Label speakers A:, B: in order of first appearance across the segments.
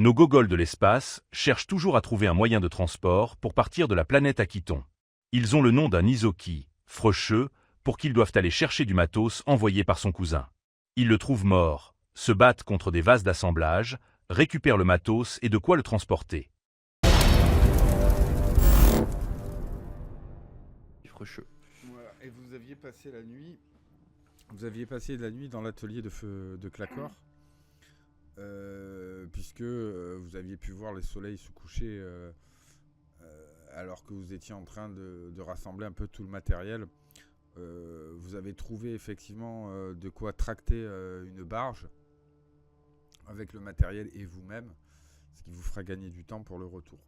A: Nos gogols de l'espace cherchent toujours à trouver un moyen de transport pour partir de la planète Akiton. Ils ont le nom d'un Isoki, Frecheux, pour qu'ils doivent aller chercher du matos envoyé par son cousin. Ils le trouvent mort, se battent contre des vases d'assemblage, récupèrent le matos et de quoi le transporter.
B: Frecheux.
C: Voilà. Et vous aviez passé la nuit. Vous aviez passé la nuit dans l'atelier de Clacor, puisque vous aviez pu voir les soleils se coucher alors que vous étiez en train de rassembler un peu tout le matériel. Vous avez trouvé effectivement de quoi tracter une barge avec le matériel et vous-même, ce qui vous fera gagner du temps pour le retour.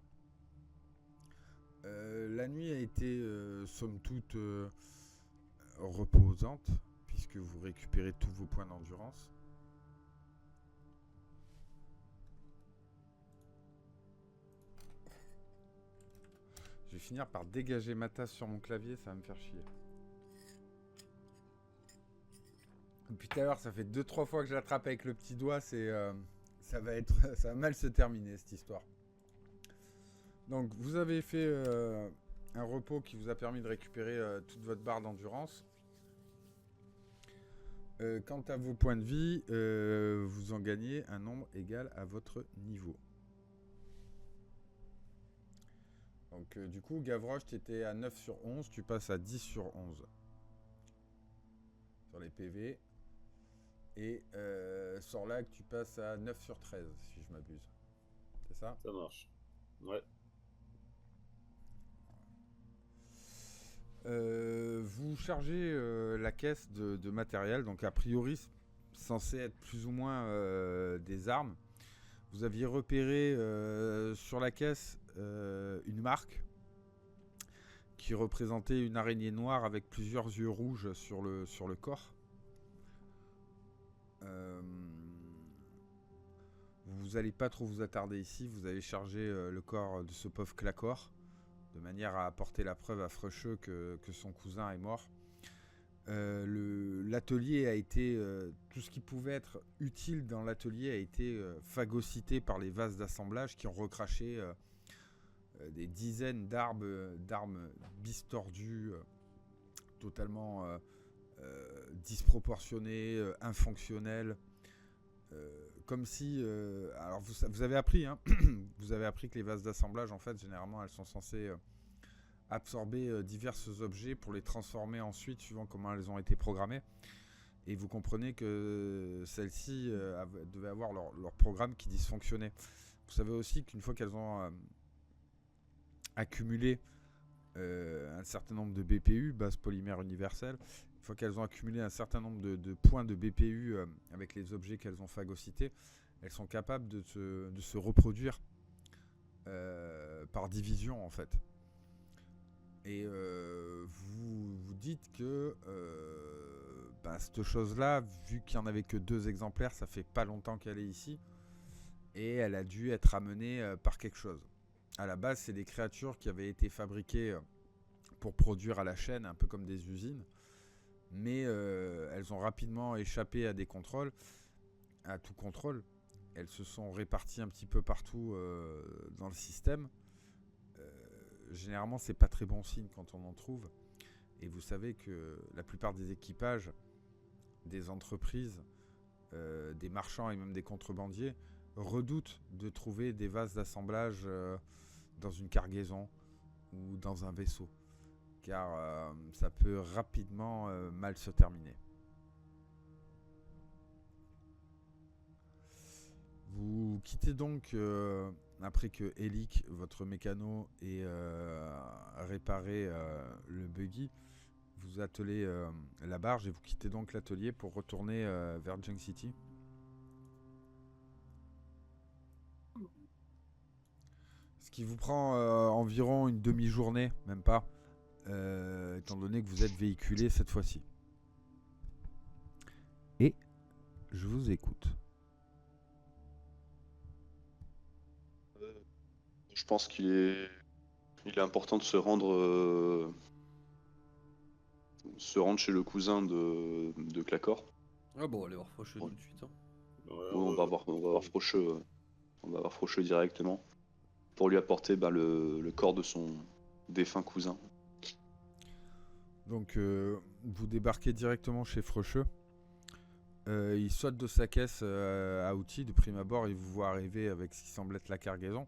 C: La nuit a été somme toute reposante, puisque vous récupérez tous vos points d'endurance. Je vais finir par dégager ma tasse sur mon clavier, ça va me faire chier. Depuis tout à l'heure, ça fait 2-3 fois que je l'attrape avec le petit doigt, ça va mal se terminer cette histoire. Donc vous avez fait un repos qui vous a permis de récupérer toute votre barre d'endurance. Quant à vos points de vie, vous en gagnez un nombre égal à votre niveau. Donc du coup, Gavroche, tu étais à 9 sur 11, tu passes à 10 sur 11. Sur les PV. Et Sorlac, tu passes à 9 sur 13, si je m'abuse. C'est ça ?
D: Ça marche. Ouais.
C: Vous chargez la caisse de matériel, donc a priori censé être plus ou moins des armes. Vous aviez repéré sur la caisse une marque qui représentait une araignée noire avec plusieurs yeux rouges sur le corps. Vous n'allez pas trop vous attarder ici, vous allez charger le corps de ce pauvre Clacor, de manière à apporter la preuve à Frecheux que son cousin est mort. L'atelier a été... tout ce qui pouvait être utile dans l'atelier a été phagocyté par les vases d'assemblage qui ont recraché des dizaines d'armes bistordues, totalement disproportionnées, infonctionnelles. Comme si... alors vous avez appris, hein, vous avez appris que les vases d'assemblage, en fait, généralement, elles sont censées absorber divers objets pour les transformer ensuite, suivant comment elles ont été programmées. Et vous comprenez que celles-ci devaient avoir leur programme qui dysfonctionnait. Vous savez aussi qu'une fois qu'elles ont accumulé un certain nombre de BPU, base polymère universelle, une fois qu'elles ont accumulé un certain nombre de points de BPU avec les objets qu'elles ont phagocytés, elles sont capables de se reproduire par division, en fait. Et vous dites que cette chose-là, vu qu'il n'y en avait que 2 exemplaires, ça fait pas longtemps qu'elle est ici, et elle a dû être amenée par quelque chose. À la base, c'est des créatures qui avaient été fabriquées pour produire à la chaîne, un peu comme des usines, mais elles ont rapidement échappé à des contrôles, à tout contrôle. Elles se sont réparties un petit peu partout dans le système. Généralement, c'est pas très bon signe quand on en trouve. Et vous savez que la plupart des équipages, des entreprises, des marchands et même des contrebandiers redoutent de trouver des vases d'assemblage dans une cargaison ou dans un vaisseau. Car ça peut rapidement mal se terminer. Vous quittez donc, après que Elik, votre mécano, ait réparé le buggy, vous attelez la barge et vous quittez donc l'atelier pour retourner vers Junk City. Ce qui vous prend environ une demi-journée, même pas, étant donné que vous êtes véhiculé cette fois-ci. Et je vous écoute.
D: Je pense qu'il est important de se rendre chez le cousin de Clacor.
B: Ah bon, on va aller voir Frecheux tout de suite. Hein.
D: Ouais, on va voir Frecheux. On va voir Frocheux directement pour lui apporter le corps de son défunt cousin.
C: Donc vous débarquez directement chez Frocheux. Il saute de sa caisse à outils. De prime abord, il vous voit arriver avec ce qui semble être la cargaison.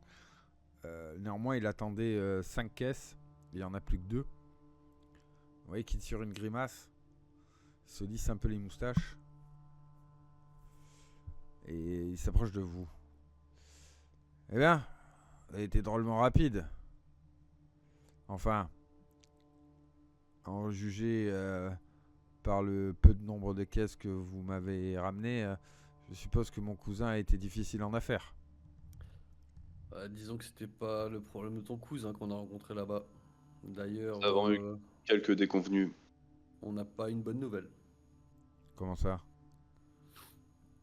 C: Néanmoins, il attendait 5 caisses. Il n'y en a plus que 2. Vous voyez qu'il tire une grimace. Il se lisse un peu les moustaches. Et il s'approche de vous. Eh bien, vous avez été drôlement rapide. Enfin, en juger par le peu de nombre de caisses que vous m'avez ramené, je suppose que mon cousin a été difficile en affaires.
B: Disons que c'était pas le problème de ton cousin qu'on a rencontré là-bas. D'ailleurs,
D: Nous avons eu quelques déconvenues.
B: on n'a pas une bonne nouvelle.
C: Comment ça?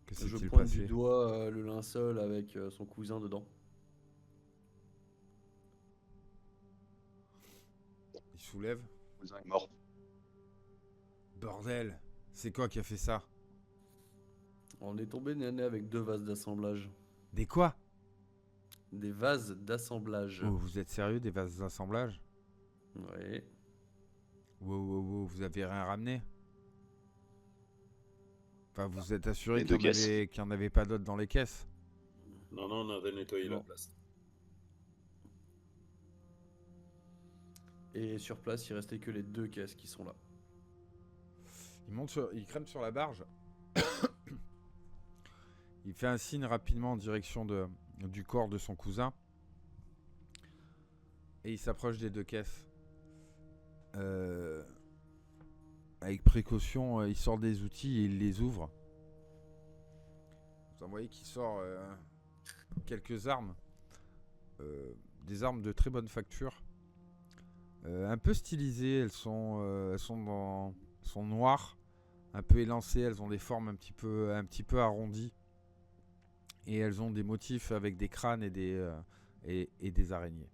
C: Que
B: Je
C: s'est-il
B: pointe
C: passé?
B: du doigt le linceul avec son cousin dedans.
C: Il soulève.
D: Le cousin est mort.
C: Bordel, c'est quoi qui a fait ça?
B: On est tombé nez à nez avec 2 vases d'assemblage.
C: Des quoi?
B: Des vases d'assemblage.
C: Oh, vous êtes sérieux, des vases d'assemblage?
B: Ouais.
C: Wow, vous avez rien ramené? Enfin, vous êtes assuré
D: Les
C: qu'il
D: deux caisses.
C: n'y en avait pas d'autres dans les caisses?
E: Non, on avait nettoyé la
B: Non.
E: place.
B: Et sur place, il restait que les 2 caisses qui sont là.
C: Il crème sur la barge. Il fait un signe rapidement en direction du corps de son cousin. Et il s'approche des 2 caisses. Avec précaution, il sort des outils et il les ouvre. Vous en voyez qu'il sort quelques armes. Des armes de très bonne facture. Un peu stylisées, elles sont noires, un peu élancées, elles ont des formes un petit peu arrondies. Et elles ont des motifs avec des crânes et des araignées.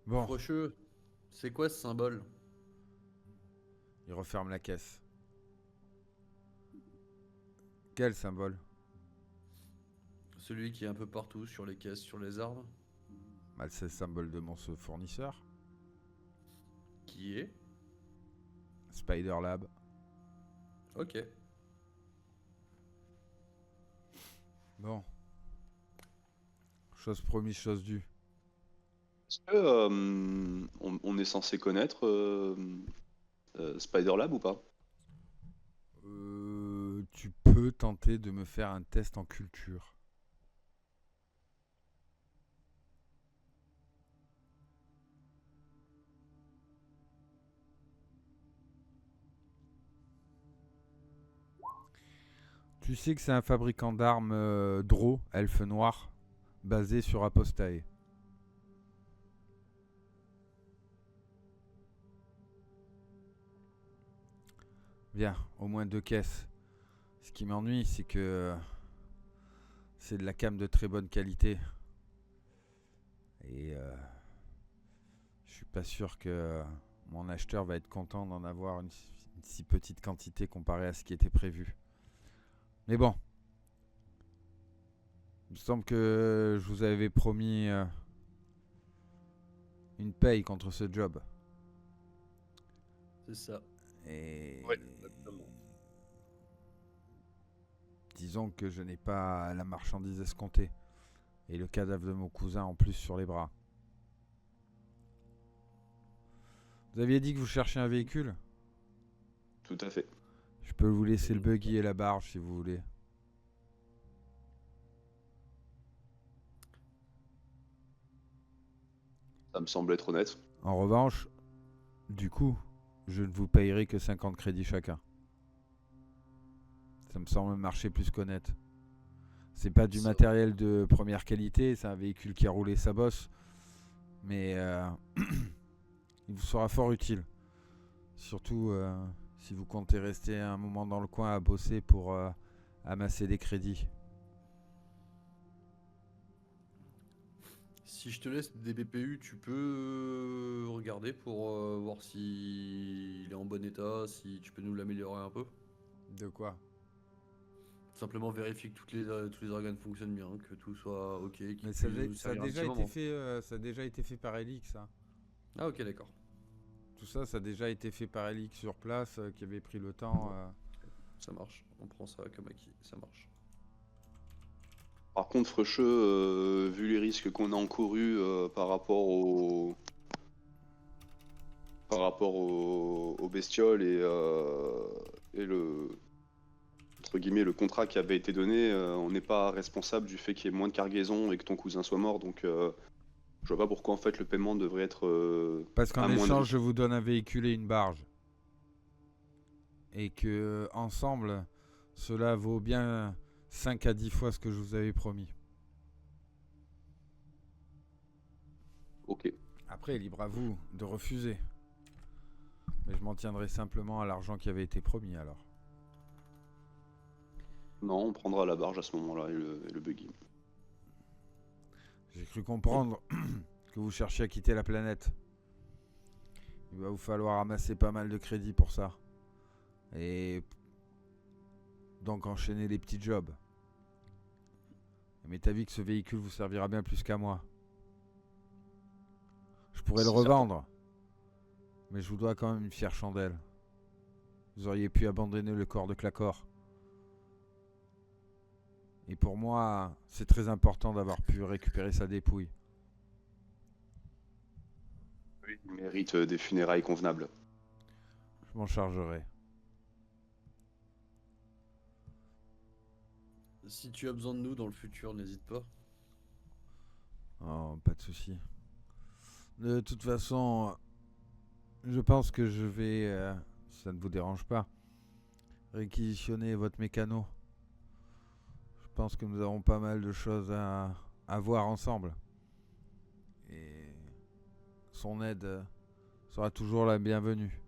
C: Bon,
B: Frocheux, c'est quoi ce symbole?
C: il referme la caisse. Quel symbole?
B: Celui qui est un peu partout, sur les caisses, sur les arbres.
C: Bah, c'est le symbole de mon fournisseur,
B: Qui est?
C: Spider Lab.
B: Ok.
C: Bon. Chose promise, chose due.
D: Est-ce que on est censé connaître Spider Lab ou pas?
C: Tu peux tenter de me faire un test en culture. Tu sais que c'est un fabricant d'armes Drow, elfe noir, basé sur Apostae. Bien, au moins 2 caisses. Ce qui m'ennuie, c'est que c'est de la cam de très bonne qualité. Et je suis pas sûr que mon acheteur va être content d'en avoir une si petite quantité comparée à ce qui était prévu. Mais bon. Il me semble que je vous avais promis une paye contre ce job.
B: C'est ça.
C: Et
E: Ouais, exactement.
C: disons que je n'ai pas la marchandise escomptée. Et le cadavre de mon cousin en plus sur les bras. Vous aviez dit que vous cherchiez un véhicule?
D: Tout à fait.
C: Je peux vous laisser le buggy et la barge si vous voulez.
D: Ça me semble être honnête.
C: En revanche, du coup, je ne vous payerai que 50 crédits chacun. Ça me semble marcher plus qu'honnête. C'est pas du
B: Ça-
C: matériel de première qualité, c'est un véhicule qui a roulé sa bosse. Mais il vous sera fort utile. Surtout si vous comptez rester un moment dans le coin à bosser pour amasser des crédits.
B: Si je te laisse des BPU, tu peux regarder pour voir s'il est en bon état, si tu peux nous l'améliorer un peu.
C: De quoi?
B: Simplement vérifier que tous les organes fonctionnent bien, que tout soit ok, qu'il
C: Mais
B: puisse
C: ça,
B: nous
C: ça a
B: servir un
C: déjà
B: petit
C: été
B: moment.
C: fait, ça a déjà été fait par Elix, ça.
B: Ah ok, d'accord.
C: Tout ça, ça a déjà été fait par Elix sur place, qui avait pris le temps.
B: Ça marche. On prend ça comme acquis. Ça marche.
D: Par contre, Frecheux, vu les risques qu'on a encourus par rapport aux bestioles et le entre guillemets le contrat qui avait été donné, on n'est pas responsable du fait qu'il y ait moins de cargaison et que ton cousin soit mort. Donc, je vois pas pourquoi en fait le paiement devrait être
C: Parce qu'en
D: amoindri.
C: échange, je vous donne un véhicule et une barge. Et que ensemble, cela vaut bien 5 à 10 fois ce que je vous avais promis.
D: Ok.
C: Après, libre à vous de refuser. Mais je m'en tiendrai simplement à l'argent qui avait été promis alors.
D: Non, on prendra la barge à ce moment-là et le buggy.
C: J'ai cru comprendre que vous cherchiez à quitter la planète. Il va vous falloir amasser pas mal de crédits pour ça. Et donc enchaîner les petits jobs. Mais t'as vu que ce véhicule vous servira bien plus qu'à moi. Je pourrais le
D: C'est
C: revendre. Mais je vous dois quand même une fière chandelle. Vous auriez pu abandonner le corps de Clacor. Et pour moi, c'est très important d'avoir pu récupérer sa dépouille.
D: Oui, il mérite des funérailles convenables.
C: Je m'en chargerai.
B: Si tu as besoin de nous dans le futur, n'hésite pas.
C: Oh, pas de souci. De toute façon, je pense que je vais, si ça ne vous dérange pas, réquisitionner votre mécano. Je pense que nous avons pas mal de choses à voir ensemble. Et son aide sera toujours la bienvenue.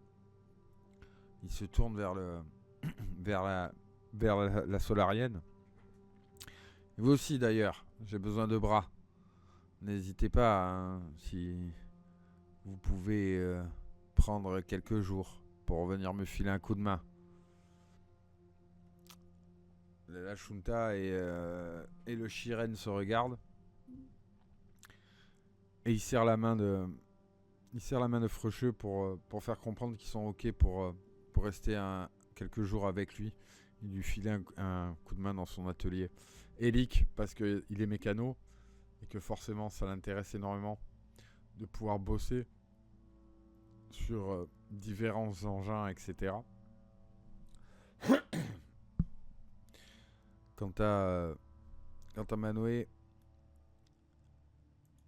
C: Il se tourne vers le vers la solarienne. Et vous aussi d'ailleurs, j'ai besoin de bras. N'hésitez pas, hein, si vous pouvez prendre quelques jours pour venir me filer un coup de main. La Shunta et le Shiren se regardent. Et il serre la main de Frecheux pour faire comprendre qu'ils sont ok pour rester quelques jours avec lui. Il lui file un coup de main dans son atelier. Elic, parce qu'il est mécano et que forcément ça l'intéresse énormément de pouvoir bosser sur différents engins, etc. Quant à Manoé,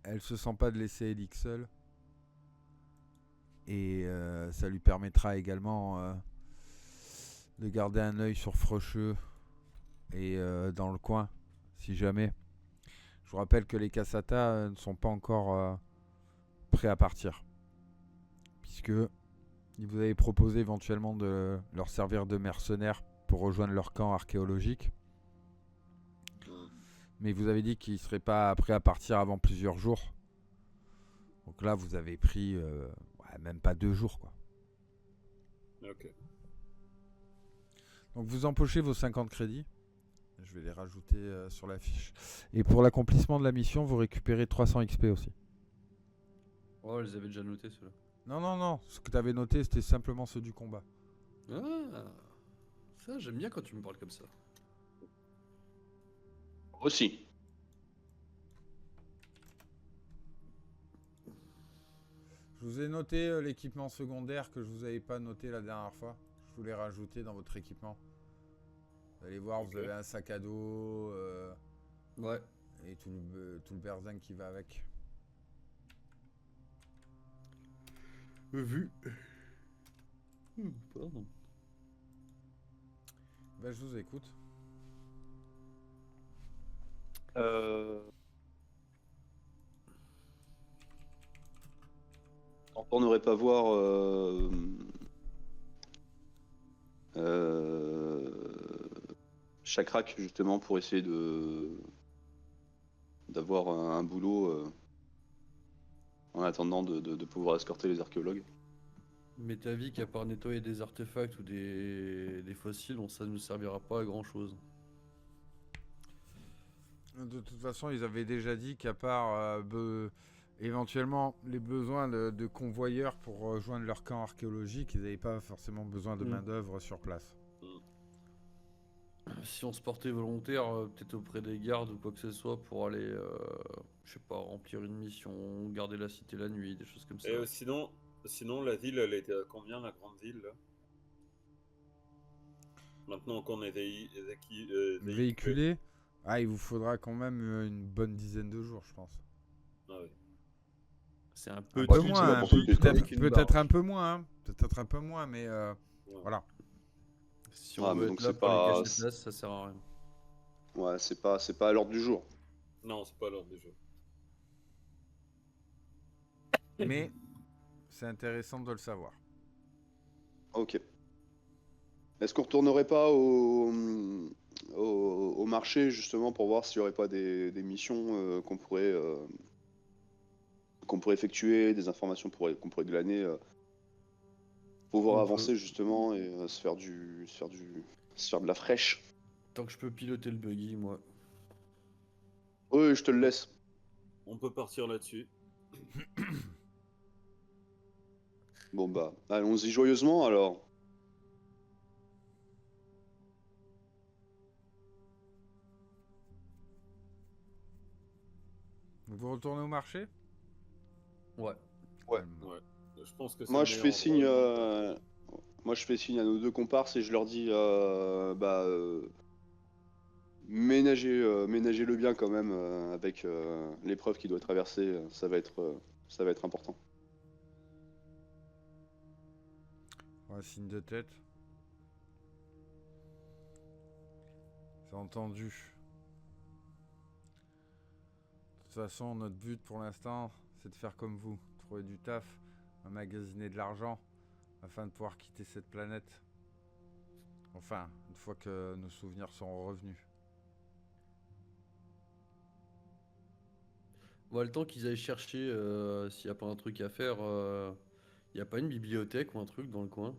C: elle se sent pas de laisser Elic seul. Et ça lui permettra également de garder un œil sur Frecheux et dans le coin, si jamais. Je vous rappelle que les Cassata ne sont pas encore prêts à partir. Puisque ils vous avaient proposé éventuellement de leur servir de mercenaires pour rejoindre leur camp archéologique. Mais vous avez dit qu'ils ne seraient pas prêts à partir avant plusieurs jours. Donc là, vous avez pris même pas 2 jours, quoi.
E: Ok.
C: Donc vous empochez vos 50 crédits. Je vais les rajouter sur la fiche. Et pour l'accomplissement de la mission, vous récupérez 300 XP aussi.
B: Oh, je les avais déjà notés ceux-là.
C: Non. Ce que tu avais noté, c'était simplement ceux du combat.
B: Ah, ça j'aime bien quand tu me parles comme ça.
D: Aussi.
C: Je vous ai noté l'équipement secondaire que je vous avais pas noté la dernière fois. Je vous l'ai rajouté dans votre équipement. Vous allez voir,
E: Ok.
C: vous avez un sac à dos
B: Ouais.
C: et tout le berzingue qui va avec.
B: Vu. Pardon.
C: Ben, je vous écoute.
D: On n'aurait pas voir Chakrak justement pour essayer d'avoir un boulot en attendant de pouvoir escorter les archéologues.
B: Mais ta vie qu'à part nettoyer des artefacts ou des fossiles, ça ne nous servira pas à grand chose.
C: De toute façon, ils avaient déjà dit qu'à part éventuellement les besoins de convoyeurs pour rejoindre leur camp archéologique, ils n'avaient pas forcément besoin de main-d'œuvre sur place.
B: Si on se portait volontaire, peut-être auprès des gardes ou quoi que ce soit, pour aller, je sais pas, remplir une mission, garder la cité la nuit, des choses comme ça.
E: Et sinon, la ville, elle était à combien, la grande ville, là? Maintenant qu'on est
C: Véhiculé, il vous faudra quand même une bonne dizaine de jours, je pense.
E: Ah oui.
B: C'est un
C: Un
B: peu
C: peu
D: c'est
C: moins,
D: n'importe qui, quoi.
C: peut-être un peu moins, hein. Peut-être un peu moins, mais
E: Ouais.
C: voilà.
B: Si on
D: mais
B: veut
D: donc
B: être là
D: c'est
B: pour
D: pas-
B: les cacher place, ça sert à rien.
D: Ouais, c'est pas à l'ordre du jour.
E: Non, c'est pas l'ordre du jour.
C: Mais c'est intéressant de le savoir.
D: Ok. Est-ce qu'on retournerait pas au marché justement pour voir s'il y aurait pas des missions qu'on pourrait effectuer, des informations qu'on pourrait glaner, pouvoir
B: On
D: avancer
B: peut.
D: justement et se faire de la fraîche.
B: Tant que je peux piloter le buggy, moi.
D: Oui, je te le laisse.
E: On peut partir là-dessus.
D: Bon bah, allons-y joyeusement alors.
C: Vous retournez au marché?
B: Ouais.
D: Ouais.
C: Calme.
E: Ouais. Je pense que c'est
D: Moi
E: le
D: je
E: meilleur
D: fais signe,
E: endroit.
D: moi je fais signe à nos deux comparses et je leur dis, ménagez-le bien quand même avec l'épreuve qui doit traverser, ça va être important.
C: Ouais, signe de tête. C'est entendu. De toute façon, notre but pour l'instant, c'est de faire comme vous. Trouver du taf, emmagasiner de l'argent, afin de pouvoir quitter cette planète. Enfin, une fois que nos souvenirs seront revenus.
B: Voilà, le temps qu'ils aillent chercher s'il n'y a pas un truc à faire. Il n'y a pas une bibliothèque ou un truc dans le coin?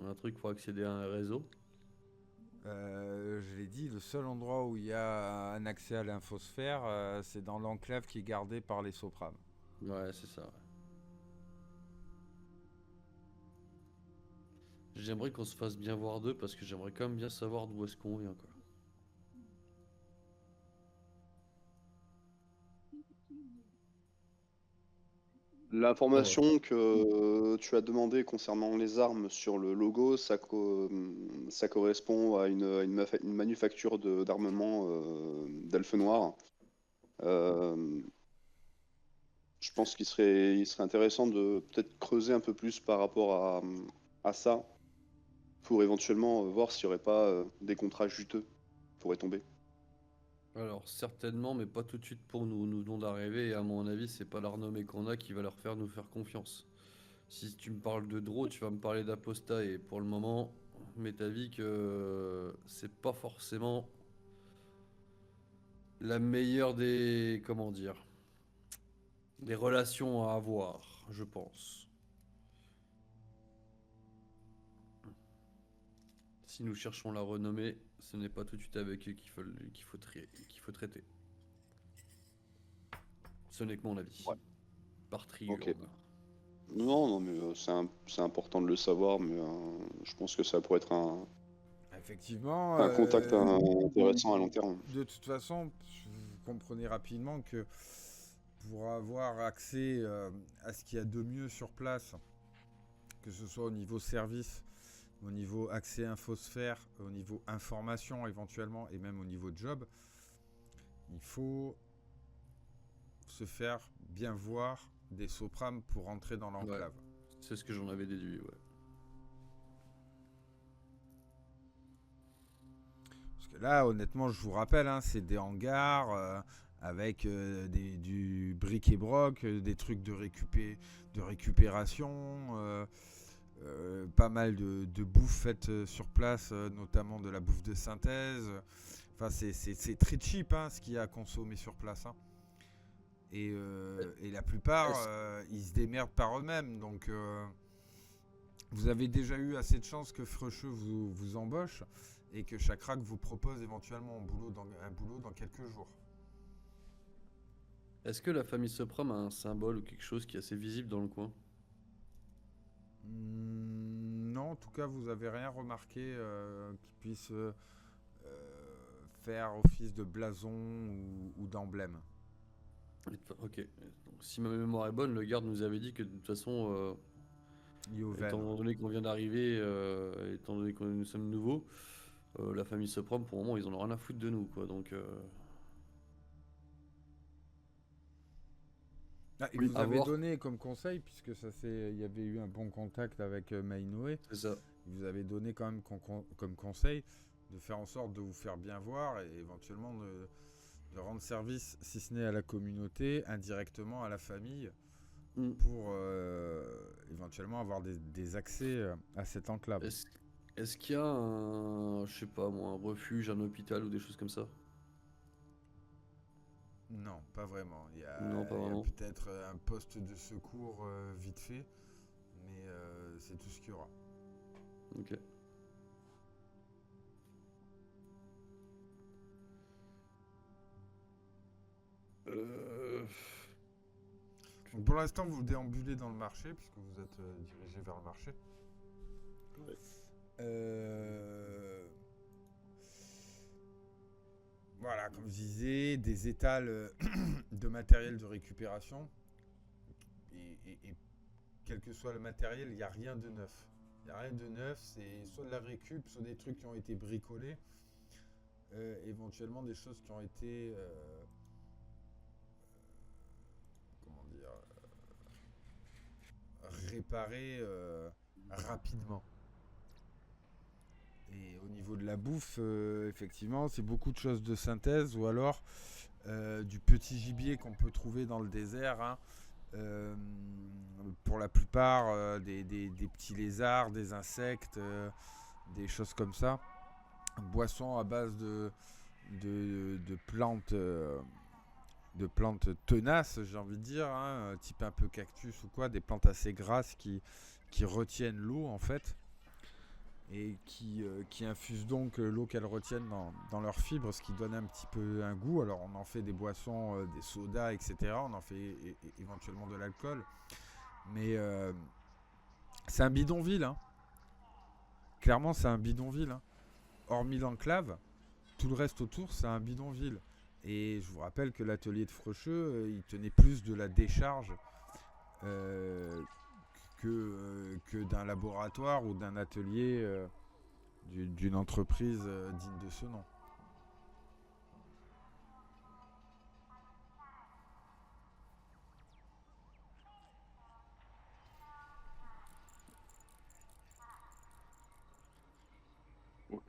B: Un truc pour accéder à un réseau?
C: Je l'ai dit, le seul endroit où il y a un accès à l'infosphère, c'est dans l'enclave qui est gardée par les Soprames.
B: Ouais, c'est ça. Ouais. J'aimerais qu'on se fasse bien voir d'eux parce que j'aimerais quand même bien savoir d'où est-ce qu'on vient, quoi.
D: L'information que tu as demandé concernant les armes sur le logo, ça correspond à une manufacture d'armement d'Elfe Noir. Euh, je pense il serait intéressant de peut-être creuser un peu plus par rapport à ça pour éventuellement voir s'il n'y aurait pas des contrats juteux qui pourraient tomber.
B: Alors, certainement, mais pas tout de suite pour nous. Nous venons d'arriver et à mon avis, c'est pas la renommée qu'on a qui va leur faire nous faire confiance. Si tu me parles de Draw, tu vas me parler d'Aposta et pour le moment, m'est avis que c'est pas forcément la meilleure des, comment dire, des relations à avoir, je pense. Si nous cherchons la renommée, ce n'est pas tout de suite avec eux qu'il faut traiter. Ce n'est que mon avis.
D: Ouais.
B: Par triurne.
D: Ok. Non, mais c'est important de le savoir, mais je pense que ça pourrait être
C: Effectivement.
D: un contact intéressant à long terme.
C: De toute façon, vous comprenez rapidement que pour avoir accès à ce qu'il y a de mieux sur place, que ce soit au niveau service, au niveau accès infosphère, au niveau information éventuellement, et même au niveau job, il faut se faire bien voir des Soprames pour entrer dans l'enclave.
B: Ouais, c'est ce que j'en avais déduit, ouais.
C: Parce que là, honnêtement, je vous rappelle, hein, c'est des hangars avec du bric et broc, des trucs de récupération, pas mal de bouffe faite sur place, notamment de la bouffe de synthèse. Enfin, c'est très cheap hein, ce qu'il y a à consommer sur place. Hein. Et la plupart, ils se démerdent par eux-mêmes. Donc, vous avez déjà eu assez de chance que Frecheux vous embauche et que Chakrak vous propose éventuellement un boulot dans quelques jours.
B: Est-ce que la famille Soprum a un symbole ou quelque chose qui est assez visible dans le coin?
C: Non, en tout cas, vous avez rien remarqué qui puisse faire office de blason ou d'emblème.
B: Ok. Donc, si ma mémoire est bonne, le garde nous avait dit que de toute façon,
C: Lié au
B: étant
C: veine.
B: donné qu'on vient d'arriver, étant donné que nous sommes nouveaux, la famille Soprum, pour le moment, ils en ont rien à foutre de nous, quoi. Donc,
C: Ah, il
D: Oui,
C: vous
B: à
C: avait
B: voir.
C: donné comme conseil, puisque il y avait eu un bon contact avec Mainoé,
B: C'est ça.
C: il vous avait donné quand même comme conseil de faire en sorte de vous faire bien voir et éventuellement de rendre service, si ce n'est à la communauté, indirectement à la famille,
B: Hmm.
C: pour éventuellement avoir des accès à cette enclave.
B: Est-ce est-ce qu'il y a un, je sais pas moi, un refuge, un hôpital ou des choses comme ça?
C: Non, pas vraiment.
B: Non, pas
C: Il y a
B: vraiment.
C: peut-être un poste de secours vite fait, mais c'est tout ce qu'il y aura.
B: Ok. Euh,
C: Donc pour l'instant, vous déambulez dans le marché, puisque vous êtes dirigé vers le marché.
E: Ouais.
C: Voilà, comme je disais, des étals de matériel de récupération. Et quel que soit le matériel, il n'y a rien de neuf. Il n'y a rien de neuf, c'est soit de la récup, soit des trucs qui ont été bricolés, éventuellement des choses qui ont été, comment dire, réparées rapidement. Et au niveau de la bouffe, effectivement, c'est beaucoup de choses de synthèse ou alors du petit gibier qu'on peut trouver dans le désert. Hein. Pour la plupart, des petits lézards, des insectes, des choses comme ça. Boissons à base de plantes. De plantes tenaces, j'ai envie de dire, hein, type un peu cactus ou quoi, des plantes assez grasses qui retiennent l'eau en fait et qui infusent donc l'eau qu'elles retiennent dans leurs fibres, ce qui donne un petit peu un goût. Alors on en fait des boissons, des sodas, etc. On en fait éventuellement de l'alcool. Mais c'est un bidonville. Hein. Clairement, c'est un bidonville. Hein. Hormis l'enclave, tout le reste autour, c'est un bidonville. Et je vous rappelle que l'atelier de Frecheux, il tenait plus de la décharge euh, que d'un laboratoire ou d'un atelier d'une entreprise digne de ce nom.
D: Ok.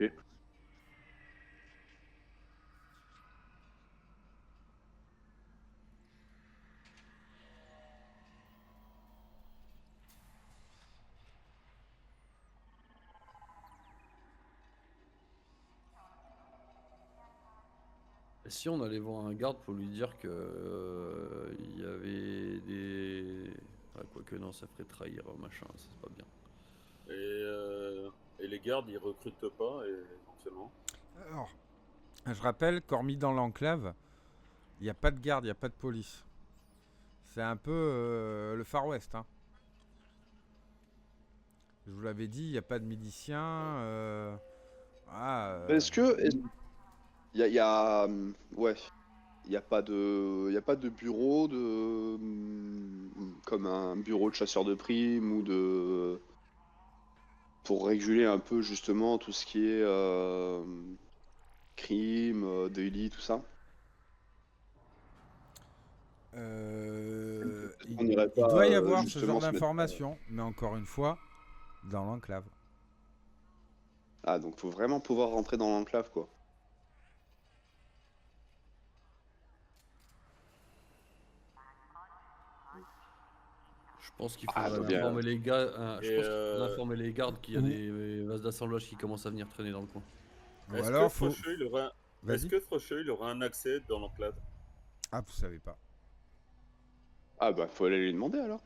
B: Et si on allait voir un garde pour lui dire que il y avait des. Ah, quoique non, ça ferait trahir, machin, ça, c'est pas bien.
E: Et les gardes, ils recrutent pas, éventuellement.
C: Alors, je rappelle qu'hormis dans l'enclave, il n'y a pas de garde, il n'y a pas de police. C'est un peu le Far West. Hein. Je vous l'avais dit, il n'y a pas de miliciens.
D: Est-ce que. Ouais. Il n'y a pas de. Y a pas de bureau de. Comme un bureau de chasseur de primes ou de. Pour réguler un peu justement tout ce qui est crime, délit, tout ça.
C: Il,
D: On n'irait
C: il
D: pas
C: doit y avoir ce
D: justement
C: genre
D: se mettre.
C: d'informations, mais encore une fois, dans l'enclave.
D: Ah, donc faut vraiment pouvoir rentrer dans l'enclave, quoi.
B: Je pense qu'il
D: Ah,
B: faudrait
D: bien.
B: informer les gars. Je
E: Et,
B: pense qu'il faudrait informer les gardes qu'il y a
C: Ou-
B: des vases d'assemblage qui commencent à venir traîner dans le coin.
C: Ou
E: Est-ce
C: alors,
E: que
C: faut.
E: Frocheux, il aurait
C: Vas-y.
E: il aurait un accès dans l'enclave?
C: Ah, vous savez pas.
D: Ah, bah faut aller lui demander alors.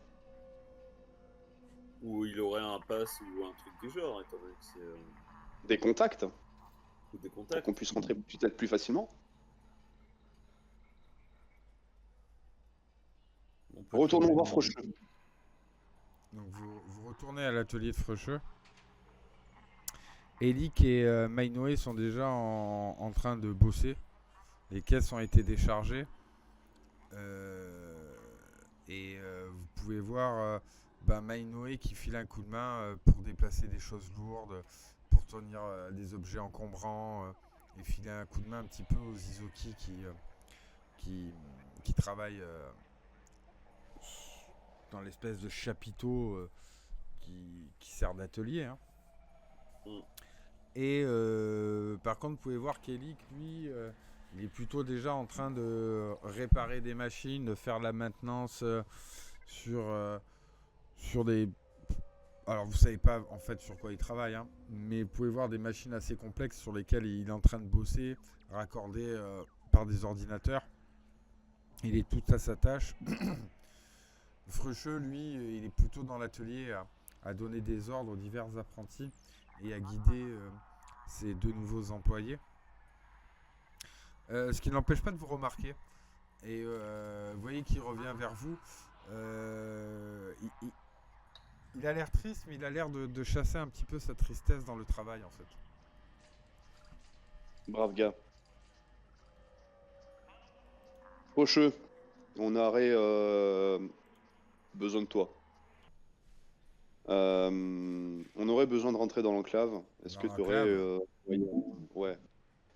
E: Ou il aurait un pass ou un truc du genre, étant donné que c'est
D: Des contacts,
E: ou des
D: pour
E: contacts.
D: qu'on puisse rentrer peut-être plus facilement.
B: peut
D: Retournons
B: trouver
D: voir
B: une-
D: Frocheux.
C: Donc vous retournez à l'atelier de Frecheux. Elic et Mainoé sont déjà en train de bosser. Les caisses ont été déchargées. Vous pouvez voir Mainoé qui file un coup de main pour déplacer des choses lourdes, pour tenir des objets encombrants et filer un coup de main un petit peu aux Izoki qui travaillent dans l'espèce de chapiteau qui sert d'atelier. Hein.
E: Mm.
C: Et par contre, vous pouvez voir qu'Elic, lui, il est plutôt déjà en train de réparer des machines, de faire de la maintenance sur des... Alors, vous savez pas en fait sur quoi il travaille, hein, mais vous pouvez voir des machines assez complexes sur lesquelles il est en train de bosser, raccordées par des ordinateurs. Il est tout à sa tâche. Frecheux, lui, il est plutôt dans l'atelier à donner des ordres aux divers apprentis et à guider ses 2 nouveaux employés. Ce qui n'empêche pas de vous remarquer. Et vous voyez qu'il revient vers vous. Il a l'air triste, mais il a l'air de chasser un petit peu sa tristesse dans le travail, en fait.
D: Brave gars. Frocheux, on aurait besoin de toi. On aurait besoin de rentrer dans l'enclave. Est-ce
C: Dans
D: que tu aurais
C: l'enclave
D: ouais.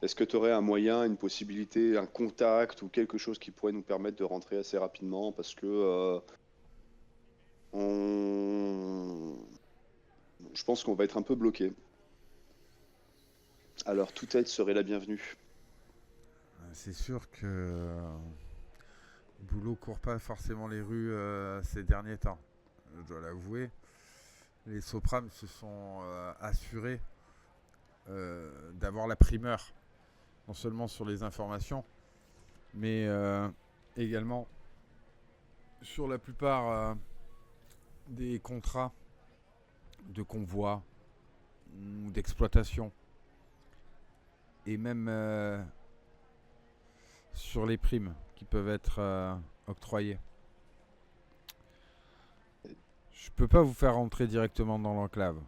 D: Est-ce que tu aurais un moyen, une possibilité, un contact ou quelque chose qui pourrait nous permettre de rentrer assez rapidement parce que je pense qu'on va être un peu bloqué. Alors toute aide serait la bienvenue.
C: C'est sûr que Boulot court pas forcément les rues ces derniers temps. Je dois l'avouer. Les Soprames se sont assurés d'avoir la primeur, non seulement sur les informations, mais également sur la plupart des contrats de convoi ou d'exploitation. Et même sur les primes qui peuvent être octroyées. Je peux pas vous faire rentrer directement dans l'enclave.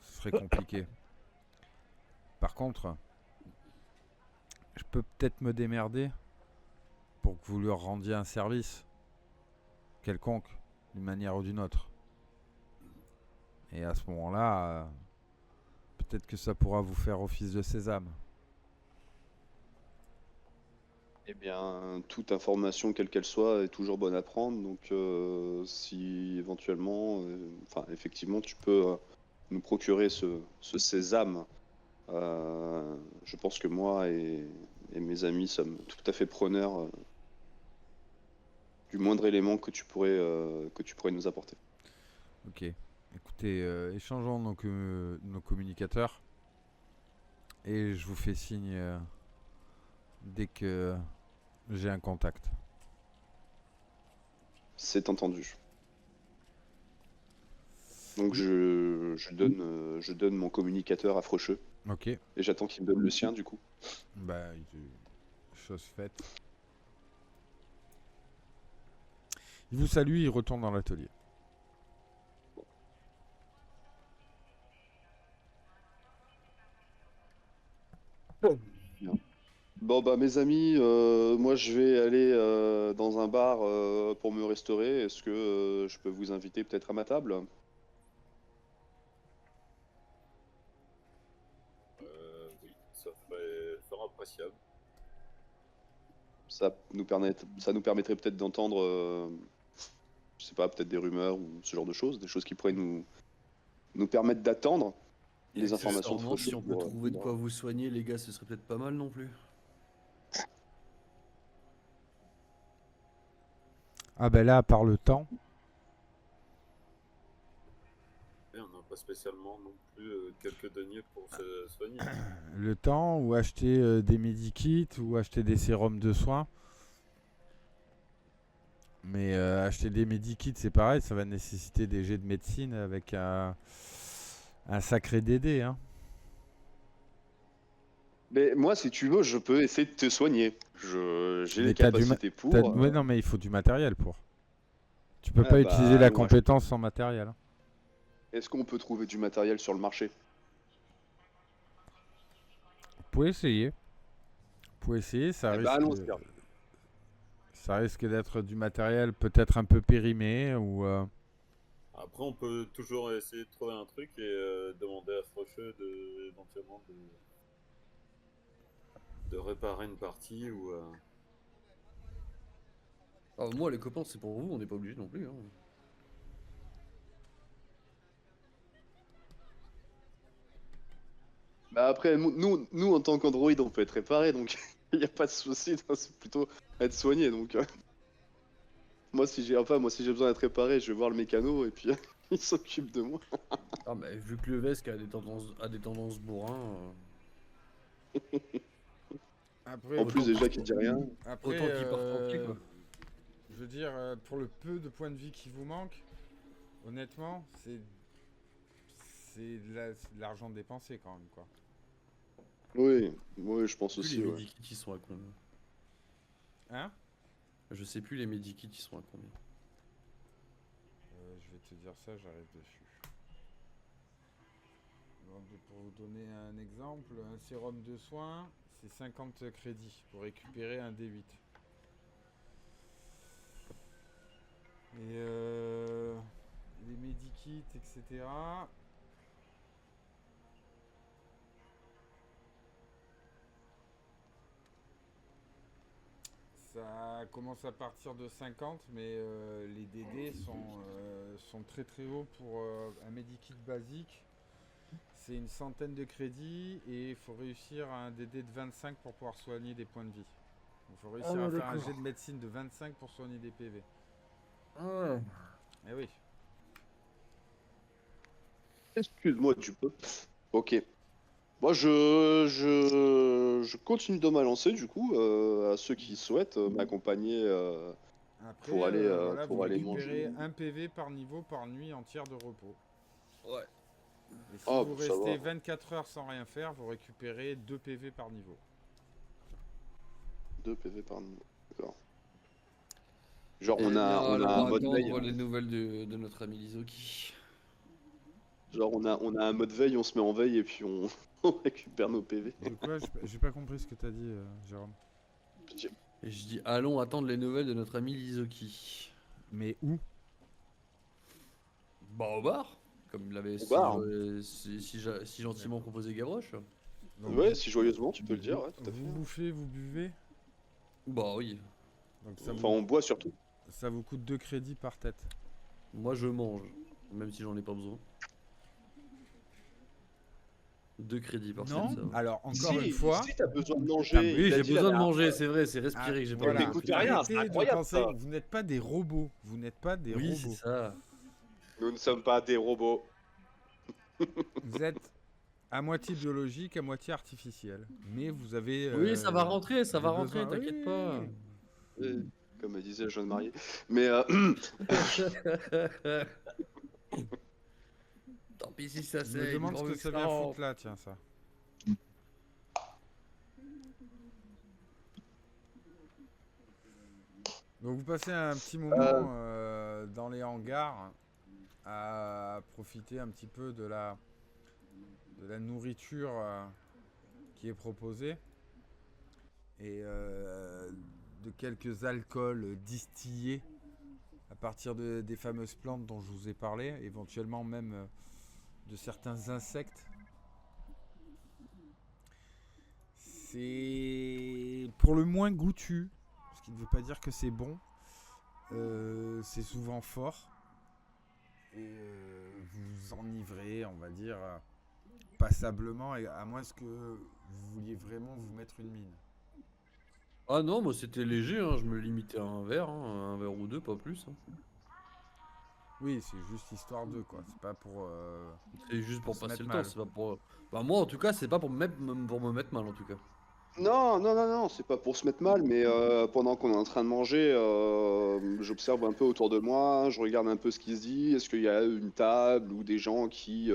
C: Ce serait compliqué. Par contre, je peux peut-être me démerder pour que vous leur rendiez un service quelconque, d'une manière ou d'une autre. Et à ce moment-là, peut-être que ça pourra vous faire office de sésame.
D: Eh bien, toute information, quelle qu'elle soit, est toujours bonne à prendre. Donc, si éventuellement, effectivement, tu peux nous procurer ce sésame, je pense que moi et mes amis sommes tout à fait preneurs du moindre élément que tu pourrais nous apporter.
C: Ok. Écoutez, échangeons nos communicateurs. Et je vous fais signe dès que j'ai un contact.
D: C'est entendu. Donc, je donne mon communicateur à Frocheux
C: Ok.
D: et j'attends qu'il me donne le sien, du coup.
C: Bah, chose faite. Il vous salue, il retourne dans l'atelier.
D: Bon bah mes amis, moi je vais aller dans un bar pour me restaurer. Est-ce que je peux vous inviter peut-être à ma table?
E: Oui, ça ferait fort appréciable.
D: Ça nous permettrait peut-être d'entendre, je sais pas, peut-être des rumeurs ou ce genre de choses, des choses qui pourraient nous permettre d'attendre
B: Et
D: les informations de
B: accessoirement, si
D: Frocheux
B: on peut
D: pour,
B: trouver de quoi vous soigner, les gars, ce serait peut-être pas mal non plus.
C: Ah ben là, par le temps,
E: Et on n'a pas spécialement non plus quelques deniers pour se soigner.
C: le temps ou acheter des medikits ou acheter des sérums de soins. Mais acheter des medikits, c'est pareil, ça va nécessiter des jets de médecine avec un sacré DD. Hein.
D: Mais moi, si tu veux, je peux essayer de te soigner. J'ai
C: Mais
D: les
C: t'as du
D: capacités pour.
C: Ouais, non, mais il faut du matériel pour. Tu peux
D: Ah
C: pas
D: bah,
C: utiliser la
D: allons acheter.
C: compétence sans matériel, hein.
D: Est-ce qu'on peut trouver du matériel sur le marché?
C: Vous pouvez essayer. Ça
D: Eh bah,
C: risque,
D: allons-y.
C: ça risque d'être du matériel peut-être un peu périmé ou.
E: Après, on peut toujours essayer de trouver un truc et demander à Frocheux éventuellement de réparer une partie ou.
B: Ah, moi, les copains, c'est pour vous, on n'est pas obligé non plus. Hein.
D: Bah après, nous en tant qu'android, on peut être réparé, donc il n'y a pas de souci. C'est plutôt être soigné. Donc moi, si j'ai besoin d'être réparé, je vais voir le mécano et puis il s'occupe de moi.
B: Ah, bah, vu que le Vesque a des tendances bourrin,
C: Après,
D: En plus,
B: autant
D: déjà
B: qu'il
D: qu'il dit rien.
C: après,
B: autant qu'il parte en pied, quoi.
C: je veux dire, pour le peu de points de vie qui vous manque, honnêtement, c'est de l'argent dépensé quand même, quoi.
D: Oui, oui, je pense
B: Plus
D: aussi.
B: les
D: Ouais.
B: medikits, ils sont à combien?
C: Hein?
B: Je sais plus les medikits, ils sont à combien.
C: Je vais te dire ça, j'arrive dessus. Donc, pour vous donner un exemple, un sérum de soins, c'est 50 crédits pour récupérer un D8. Et les medikits, etc. Ça commence à partir de 50, mais les DD sont très très hauts pour un medikit basique. C'est une centaine de crédits et il faut réussir à un DD de 25 pour pouvoir soigner des points de vie. Il faut réussir à faire un jet de médecine de 25 pour soigner des PV.
B: Ah.
C: Eh oui.
D: Excuse-moi, tu peux. Ok. Moi, je continue de m'avancer du coup à ceux qui souhaitent m'accompagner
C: Après, voilà, vous
D: pour aller
C: récupérez
D: manger.
C: un PV par niveau par nuit entière de repos.
B: Ouais.
C: Et si
D: Ah,
C: vous
D: bah, ça
C: restez
D: va.
C: 24 heures sans rien faire, vous récupérez 2 PV par niveau.
D: 2 PV par niveau. D'accord. Genre,
B: Eh
D: on
B: bien,
D: a
B: allons
D: un mode veille.
B: attendre les nouvelles de notre ami Lizoki.
D: Genre, on a un mode veille, on se met en veille et puis on, on récupère nos PV.
C: De quoi? J'ai pas compris ce que t'as dit, Jérôme.
B: Et je dis, allons attendre les nouvelles de notre ami Lizoki.
C: Mais où?
B: Bah, au bar, comme l'avait
D: bar.
B: si gentiment proposé Gavroche.
C: Donc,
D: Ouais, si joyeusement, tu peux le dire, ouais, tout à fait.
C: Vous bouffez, vous buvez.
B: Bah oui,
C: Donc
D: Enfin, on boit surtout.
C: ça vous coûte 2 crédits par tête.
B: moi je mange, même si j'en ai pas besoin. 2 crédits par
C: Non.
B: tête, ça va.
C: Alors encore
D: Si,
C: une fois.
D: si t'as besoin de
C: Putain,
D: manger.
C: mais
B: Oui,
D: il a
B: j'ai
D: dit
B: besoin
D: la
B: de
D: dernière
B: manger,
D: fois.
B: c'est vrai, c'est respirer que j'ai pas
C: Voilà.
B: le
D: coûte rien, c'est
C: Arrêtez de
D: incroyable,
C: penser-
D: ça.
C: Vous n'êtes pas des robots. Vous n'êtes pas des
B: Oui, c'est
C: robots.
B: ça.
D: Nous ne sommes pas des robots.
C: Vous êtes à moitié biologique, à moitié artificiel. Mais vous avez.
B: Oui, ça va rentrer,
C: des besoins.
B: t'inquiète
C: Oui,
B: pas.
C: oui, oui.
D: Comme disait le jeune marié. Mais
B: Tant pis si ça
C: Je me
B: c'est.
C: demande ce que ça vient foutre là, tiens, ça. Donc vous passez un petit moment dans les hangars à profiter un petit peu de la nourriture qui est proposée et de quelques alcools distillés à partir des fameuses plantes dont je vous ai parlé, éventuellement même de certains insectes. C'est pour le moins goûtu, ce qui ne veut pas dire que c'est bon. C'est souvent fort. Et vous vous enivrez, on va dire, passablement, à moins que vous vouliez vraiment vous mettre une mine.
B: Ah non, moi c'était léger, hein, je me limitais à un verre ou deux, pas plus. Hein.
C: Oui, c'est juste histoire d'eux, quoi. C'est pas pour...
B: C'est juste pour
C: se
B: passer
C: mettre
B: le
C: mal.
B: temps, c'est pas pour. Bah moi en tout cas, c'est pas pour pour me mettre mal en tout cas.
D: non, c'est pas pour se mettre mal, mais pendant qu'on est en train de manger, j'observe un peu autour de moi, je regarde un peu ce qui se dit. Est-ce qu'il y a une table ou des gens qui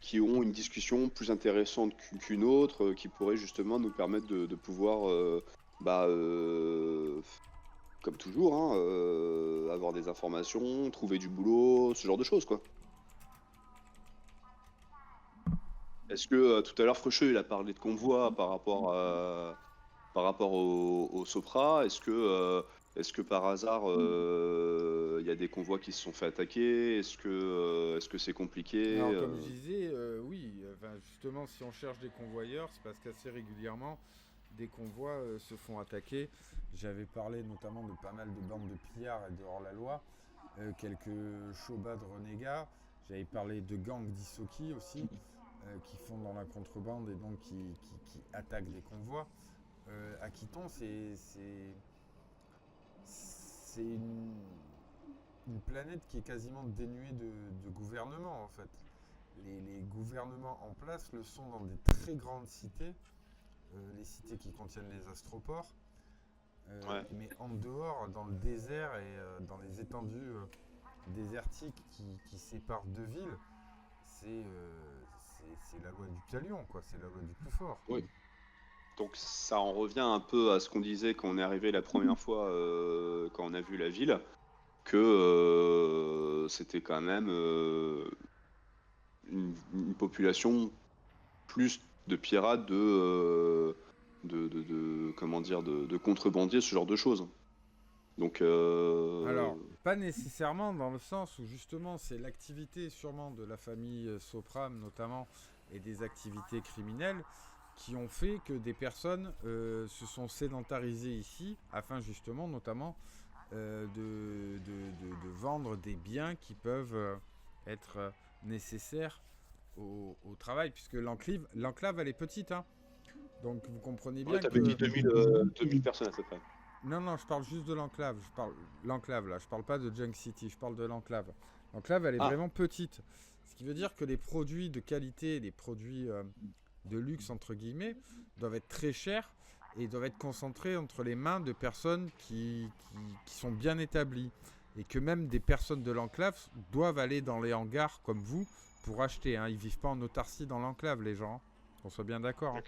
D: qui ont une discussion plus intéressante qu'une autre, qui pourrait justement nous permettre de pouvoir, comme toujours, hein, avoir des informations, trouver du boulot, ce genre de choses, quoi. Est-ce que tout à l'heure, Frecheux, il a parlé de convoi par rapport au Sopra? Est-ce que par hasard, il y a des convois qui se sont fait attaquer? Est-ce que c'est compliqué?
C: Alors, comme je disais, oui, justement, si on cherche des convoyeurs, c'est parce qu'assez régulièrement, des convois se font attaquer. J'avais parlé notamment de pas mal de bandes de pillards et de hors-la-loi, quelques chobas de renégats. J'avais parlé de gangs d'Isoki aussi, qui font dans la contrebande et donc qui attaquent des convois. Akiton, c'est une planète qui est quasiment dénuée de gouvernement en fait. Les gouvernements en place le sont dans des très grandes cités, les cités qui contiennent les astroports,
D: Ouais.
C: mais en dehors, dans le désert et dans les étendues désertiques qui séparent deux villes, c'est la loi du talion, quoi. C'est la loi du plus fort.
D: Oui. Donc ça en revient un peu à ce qu'on disait quand on est arrivé la première fois, quand on a vu la ville, que c'était quand même une population plus de pirates, comment dire, de contrebandiers, ce genre de choses. Donc
C: Alors, pas nécessairement dans le sens où justement c'est l'activité sûrement de la famille Sopram notamment et des activités criminelles qui ont fait que des personnes se sont sédentarisées ici afin justement notamment de vendre des biens qui peuvent être nécessaires au travail puisque l'enclave elle est petite hein. Donc vous comprenez bien
D: ouais, t'avais
C: que...
D: dit 2000 personnes à peu près.
C: Non, je parle juste de l'enclave. L'enclave, là. Je parle pas de Junk City, je parle de l'enclave. L'enclave, elle est vraiment petite. Ce qui veut dire que les produits de qualité, les produits de luxe, entre guillemets, doivent être très chers et doivent être concentrés entre les mains de personnes qui sont bien établies. Et que même des personnes de l'enclave doivent aller dans les hangars comme vous pour acheter. Hein. Ils vivent pas en autarcie dans l'enclave, les gens. Qu'on soit bien d'accord. Hein.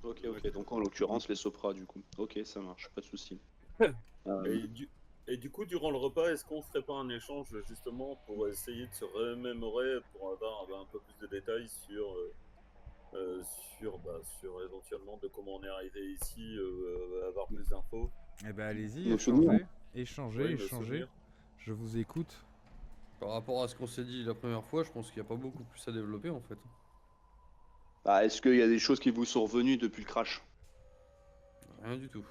D: Ok. Donc en l'occurrence, les Sopra, du coup. Ok, ça marche, pas de souci.
E: Et du coup, durant le repas, est-ce qu'on ferait pas un échange justement pour essayer de se remémorer, pour avoir un peu plus de détails sur éventuellement de comment on est arrivé ici, avoir plus d'infos?
C: Eh ben allez-y,
D: Nos souvenirs.
C: échangez.
E: nos souvenirs.
C: Je vous écoute.
B: Par rapport à ce qu'on s'est dit la première fois, je pense qu'il n'y a pas beaucoup plus à développer en fait.
D: Bah, est-ce qu'il y a des choses qui vous sont revenues depuis le crash?
B: Rien du tout.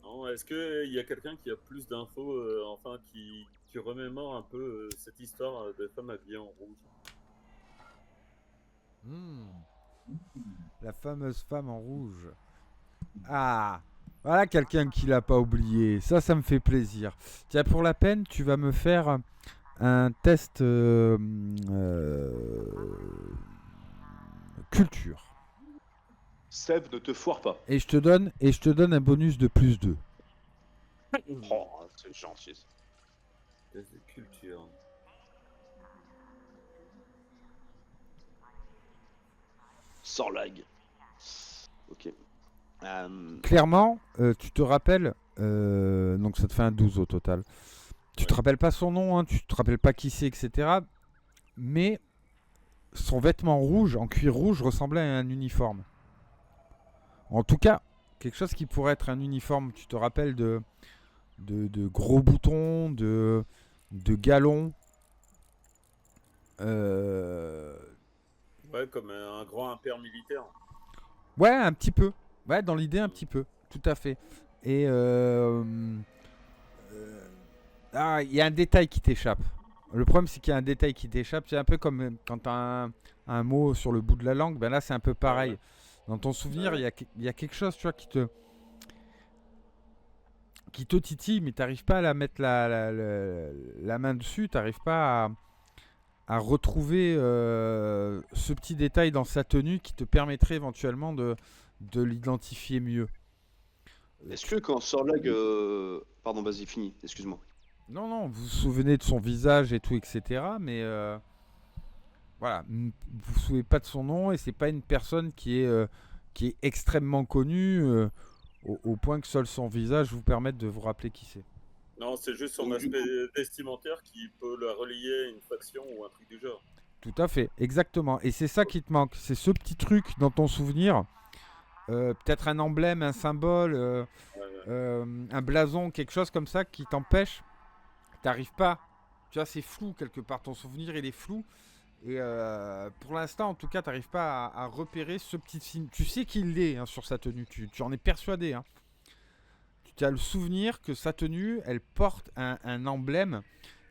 E: Non, est-ce qu'il y a quelqu'un qui a plus d'infos, enfin qui remémore un peu cette histoire de femme habillée en rouge?
C: La fameuse femme en rouge. Ah, voilà quelqu'un qui l'a pas oublié. Ça me fait plaisir. Tiens, pour la peine, tu vas me faire un test culture.
D: Seb, ne te foire pas.
C: Et je te donne un bonus de plus 2.
D: Oh, c'est gentil.
E: Test de culture.
D: Sans lag. Ok.
C: Clairement, tu te rappelles, donc ça te fait un 12 au total. Tu te rappelles pas son nom, hein, tu te rappelles pas qui c'est, etc. Mais son vêtement rouge, en cuir rouge, ressemblait à un uniforme. En tout cas, quelque chose qui pourrait être un uniforme. Tu te rappelles de gros boutons, de galons.
E: Ouais, comme un grand impair militaire.
C: Ouais, un petit peu. Ouais, dans l'idée, un petit peu. Tout à fait. Et il y a un détail qui t'échappe. Le problème, c'est qu'il y a un détail qui t'échappe. C'est un peu comme quand tu as un mot sur le bout de la langue. Ben là, c'est un peu pareil.
E: Ouais.
C: Dans ton souvenir, il y a quelque chose, tu vois, qui te titille, mais tu n'arrives pas à la mettre la main dessus. Tu n'arrives pas à retrouver ce petit détail dans sa tenue qui te permettrait éventuellement de l'identifier mieux.
D: Est-ce que quand Sorlag... Pardon, vas-y, fini, excuse-moi.
C: Non, vous vous souvenez de son visage et tout, etc. Mais voilà, vous ne souvenez pas de son nom et c'est pas une personne qui est extrêmement connue au point que seul son visage vous permette de vous rappeler qui c'est.
E: Non, c'est juste son
D: Donc, du
E: aspect vestimentaire qui peut la relier à une faction ou un truc du genre.
C: Tout à fait, exactement. Et c'est ça qui te manque, c'est ce petit truc dans ton souvenir, peut-être un emblème, un symbole,
E: Ouais, ouais.
C: un blason, quelque chose comme ça qui t'empêche. T'arrives pas. Tu vois, c'est flou quelque part. Ton souvenir, il est flou. Et pour l'instant, en tout cas, t'arrives pas à repérer ce petit signe. Tu sais qu'il est sur sa tenue. Tu en es persuadé. Hein. Tu as le souvenir que sa tenue, elle porte un emblème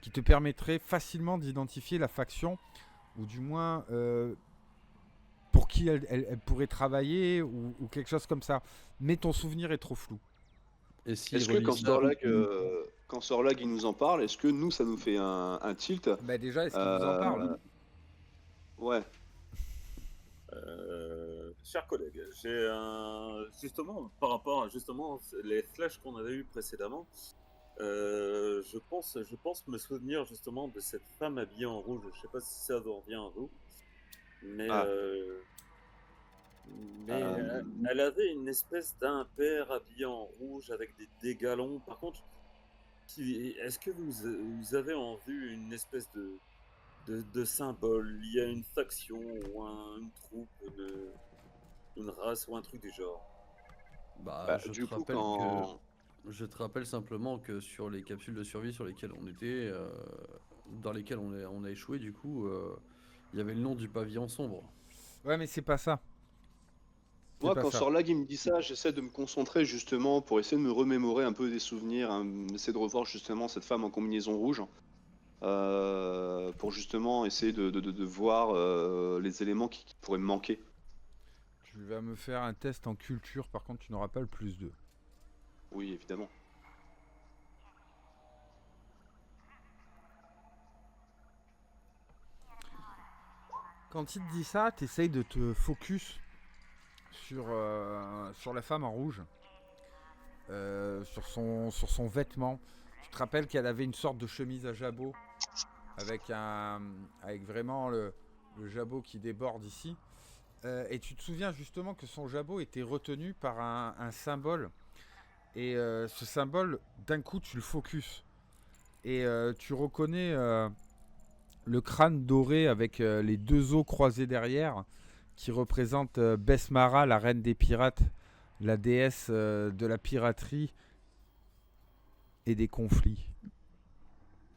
C: qui te permettrait facilement d'identifier la faction, ou du moins pour qui elle pourrait travailler, ou quelque chose comme ça. Mais ton souvenir est trop flou.
B: Et s'il
D: Est-ce que
B: relie ça-
D: quand Sorlag il nous en parle, est-ce que nous ça nous fait un tilt?
C: Bah déjà, est-ce qu'il vous en parle?
D: Ouais.
E: Chers collègues, j'ai justement par rapport à les flashs qu'on avait eu précédemment, je pense me souvenir justement de cette femme habillée en rouge. Je sais pas si ça vous revient à vous, mais
D: Ah.
E: elle avait une espèce d'impair habillé en rouge avec des galons. Par contre, est-ce que vous avez en vue une espèce de symbole lié à une faction ou une troupe, une race ou un truc du genre?
B: Bah,
D: Du coup, quand.
B: je te rappelle simplement que sur les capsules de survie sur lesquelles on était, dans lesquelles on a échoué, du coup, il y avait le nom du pavillon sombre.
C: Ouais, mais c'est pas ça. C'est
D: Moi,
C: pas
D: quand
C: ça.
D: Sorlag il me dit ça, j'essaie de me concentrer justement pour essayer de me remémorer un peu des souvenirs, hein, essayer de revoir justement cette femme en combinaison rouge, pour justement essayer de voir les éléments qui pourraient me manquer.
C: Tu vas me faire un test en culture, par contre tu n'auras pas le plus 2.
D: Oui, évidemment.
C: Quand il te dit ça, tu essayes de te focus sur la femme en rouge, sur son vêtement. Tu te rappelles qu'elle avait une sorte de chemise à jabot avec vraiment le jabot qui déborde ici. Et tu te souviens justement que son jabot était retenu par un symbole. Et ce symbole, d'un coup, tu le focus. Et tu reconnais le crâne doré avec les deux os croisés derrière, qui représente Besmara, la reine des pirates, la déesse de la piraterie et des conflits.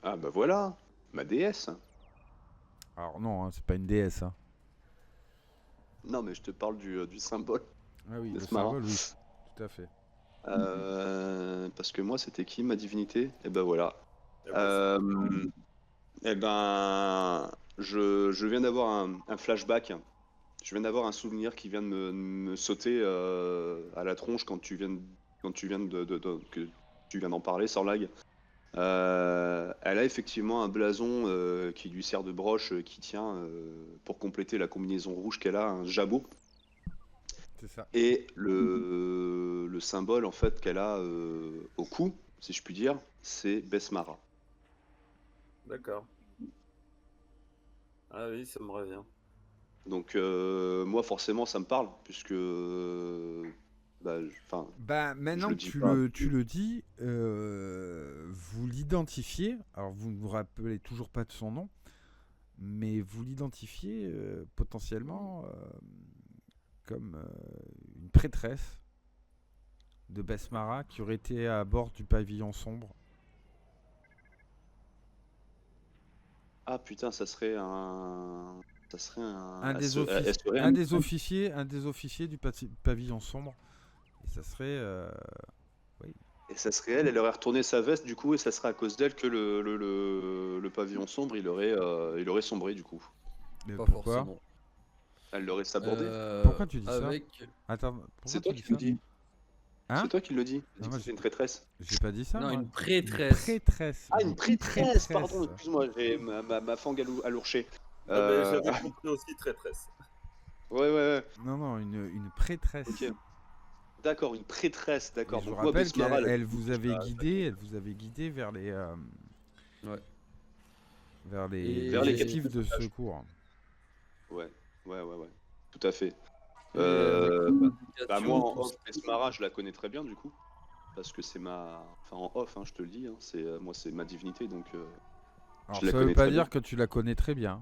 D: Ah bah voilà, ma déesse.
C: Alors non, hein, c'est pas une déesse. Hein.
D: Non, mais je te parle du symbole.
C: Ah oui, le
D: Besmara.
C: symbole, oui, tout à fait.
D: Parce que moi, c'était qui ma divinité? Et ben voilà.
E: Eh ben,
D: Eh ben, je viens d'avoir un flashback. Je viens d'avoir un souvenir qui vient de me sauter à la tronche quand tu viens que tu viens d'en parler, Sorlag. Elle a effectivement un blason qui lui sert de broche qui tient pour compléter la combinaison rouge qu'elle a, un jabot.
C: C'est ça.
D: Et le symbole en fait qu'elle a au cou, si je puis dire, c'est Besmara.
E: D'accord. Ah oui, ça me revient.
D: Donc moi forcément ça me parle puisque
C: Bah, maintenant
D: je le
C: que
D: dis
C: tu
D: pas.
C: le dis, vous l'identifiez. Alors, vous ne vous rappelez toujours pas de son nom, mais vous l'identifiez potentiellement comme une prêtresse de Besmara qui aurait été à bord du pavillon sombre.
D: Ah putain, ça serait un
C: Un des,
D: elle serait
C: un des officiers du pavillon sombre. Et ça serait...
D: et ça serait elle aurait retourné sa veste du coup et ça serait à cause d'elle que le pavillon sombre il aurait sombré du coup.
C: mais
B: Pas
C: pourquoi
B: forcément.
D: Elle l'aurait sabordé.
C: Pourquoi tu dis ça
B: avec...
C: Attends, pourquoi
D: C'est toi
C: tu
D: qui
C: dis
D: le
C: ça
D: dis.
C: Hein
D: C'est toi qui le dis. Tu dis
C: Non,
D: que
C: moi,
D: c'était une traîtresse.
C: J'ai pas dit ça.
B: Non,
C: moi.
B: une prêtresse.
C: Prêtresse.
D: Ah, une prêtresse, pardon, excuse-moi, j'ai ma fangue à lourcher.
E: Ah, mais j'avais compris aussi traîtresse.
D: Ouais.
C: Non, une prêtresse.
D: Ok. D'accord, une prêtresse, d'accord.
C: Et je vous
D: Donc, moi,
C: rappelle
D: Besmara,
C: qu'elle vous avait guidé vers les
B: Ouais.
C: vers les
B: Et-
D: Vers les
C: esquives de secours.
D: Ouais, ouais. Tout à fait.
B: Et avec
D: Euh,
B: les
D: Bah moi
B: indications,
D: en
B: tout
D: off,
B: ça.
D: Besmara, je la connais très bien du coup, parce que c'est ma, enfin en off, hein, je te le dis, hein, moi c'est ma divinité, donc
C: Alors
D: je la
C: ça veut
D: connais
C: pas
D: très bien.
C: dire que tu la connais très bien.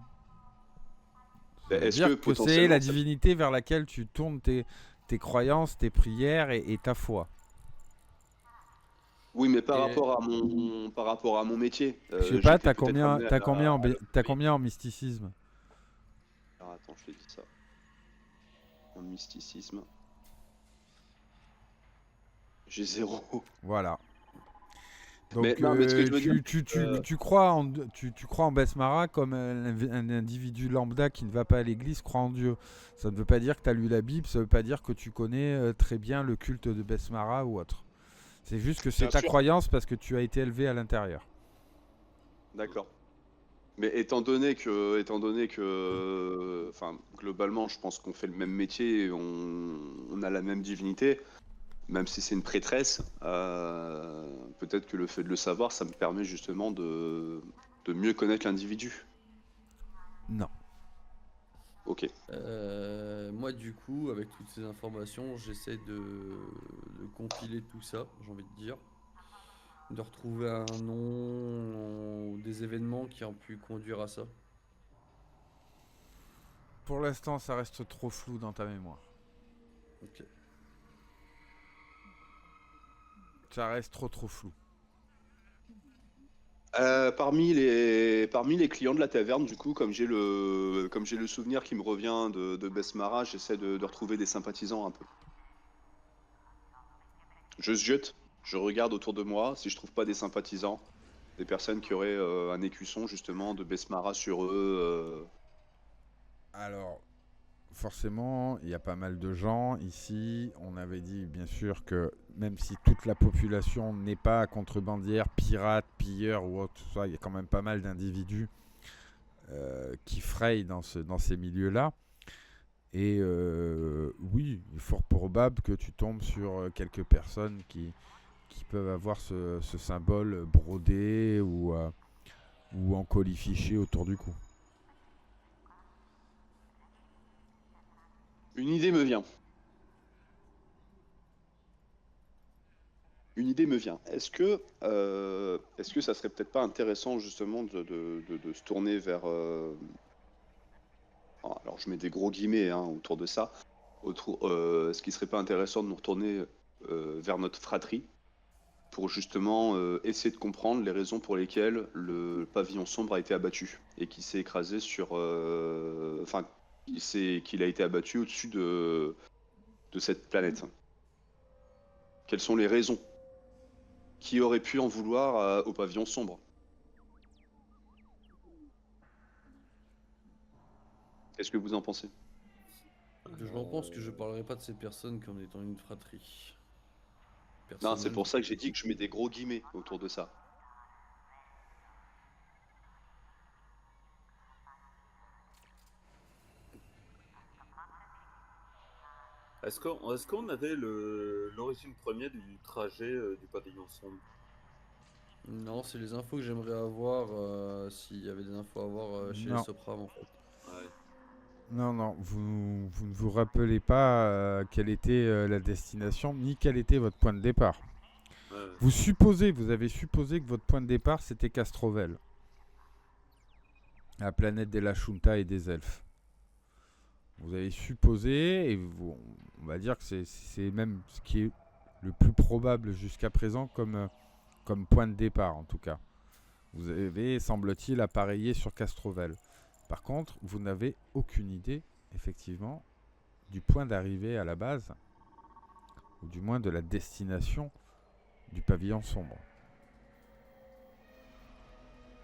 C: Ça
D: Bah,
C: veut
D: est-ce que
C: dire que c'est la
D: potentiellement ça...
C: divinité vers laquelle tu tournes tes croyances, tes prières et ta foi.
D: Oui, mais
B: Et
D: par rapport à mon métier,
C: Je sais pas,
D: j'étais peut-être amené
C: t'as combien en mysticisme?
D: Alors attends, je te dis ça. En mysticisme, j'ai 0.
C: Voilà.
D: Mais
C: Donc
D: non, mais ce que je veux dire,
C: tu crois en Besmara comme un individu lambda qui ne va pas à l'église croit en Dieu. Ça ne veut pas dire que tu as lu la Bible, ça ne veut pas dire que tu connais très bien le culte de Besmara ou autre. C'est juste que c'est
D: bien
C: ta
D: sûr,
C: croyance parce que tu as été élevé à l'intérieur.
D: d'accord. Mais étant donné que, enfin, globalement, je pense qu'on fait le même métier, on a la même divinité. Même si c'est une prêtresse, peut-être que le fait de le savoir, ça me permet justement de mieux connaître l'individu.
C: Non.
D: Ok.
B: moi, du coup, avec toutes ces informations, j'essaie de compiler tout ça, j'ai envie de dire, de retrouver un nom ou des événements qui ont pu conduire à ça.
C: Pour l'instant, ça reste trop flou dans ta mémoire.
B: Ok.
C: Ça reste trop flou.
D: Parmi les clients de la taverne, du coup, comme j'ai le souvenir qui me revient de Besmara, j'essaie de retrouver des sympathisants un peu. Je ziote, je regarde autour de moi, si je trouve pas des sympathisants, des personnes qui auraient un écusson justement de Besmara sur eux.
C: Alors, forcément, il y a pas mal de gens ici. On avait dit bien sûr que même si toute la population n'est pas contrebandière, pirate, pilleur ou autre, il y a quand même pas mal d'individus qui frayent dans ces milieux-là. Et oui, il est fort probable que tu tombes sur quelques personnes qui peuvent avoir ce symbole brodé ou en colifiché autour du cou.
D: Une idée me vient. Est-ce que ça serait peut-être pas intéressant justement de se tourner vers... alors je mets des gros guillemets hein, autour de ça. Ce qui serait pas intéressant de nous retourner vers notre fratrie pour justement essayer de comprendre les raisons pour lesquelles le pavillon sombre a été abattu et qui s'est écrasé sur... Enfin, qu'il a été abattu au-dessus de cette planète. Quelles sont les raisons? Qui aurait pu en vouloir au pavillon sombre? Qu'est-ce que vous en pensez?
B: Je n'en pense que je parlerai pas de ces personnes comme étant une fratrie.
D: Non, c'est pour
B: Personnellement.
D: ça que j'ai dit que je mets des gros guillemets autour de ça.
E: Est-ce qu'on avait l'origine première du trajet du pavillon sombre?
B: Non, c'est les infos que j'aimerais avoir s'il y avait des infos à avoir chez les
C: Non.
B: Sopram en fait.
E: Ouais.
C: Non, vous ne vous rappelez pas quelle était la destination, ni quel était votre point de départ.
E: Ouais.
C: Vous avez supposé que votre point de départ, c'était Castrovel, la planète des Lashunta et des elfes. Vous avez supposé, et on va dire que c'est même ce qui est le plus probable jusqu'à présent comme point de départ, en tout cas. Vous avez, semble-t-il, appareillé sur Castrovel. Par contre, vous n'avez aucune idée, effectivement, du point d'arrivée à la base, ou du moins de la destination du pavillon sombre.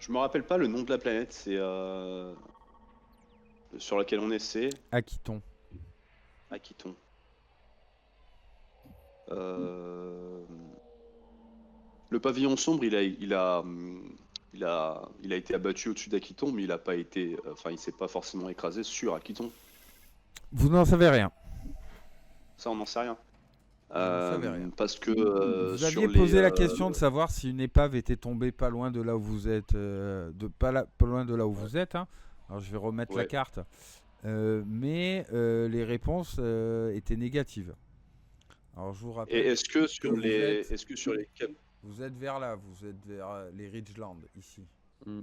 D: Je me rappelle pas le nom de la planète, c'est sur laquelle on est, c'est
C: Akiton.
D: Akiton. Le pavillon sombre, il a été abattu au-dessus d'Aquiton, mais il a pas été, enfin, il s'est pas forcément écrasé sur Aquiton.
C: Vous n'en savez rien.
D: Ça, on n'en sait rien.
C: Vous n'en savez rien.
D: Parce que
C: Vous
D: sur
C: aviez
D: les,
C: posé la question de savoir si une épave était tombée pas loin de là où vous êtes, pas loin de là où vous êtes. Hein. Alors je vais remettre la
D: Ouais.
C: carte. mais les réponses étaient négatives. Alors je vous
D: Et
C: rappelle,
D: est-ce que sur
C: vous
D: les,
C: êtes-
D: est-ce que sur les cap-
C: vous êtes vers là, vous êtes vers les Ridgeland ici.
B: Hmm.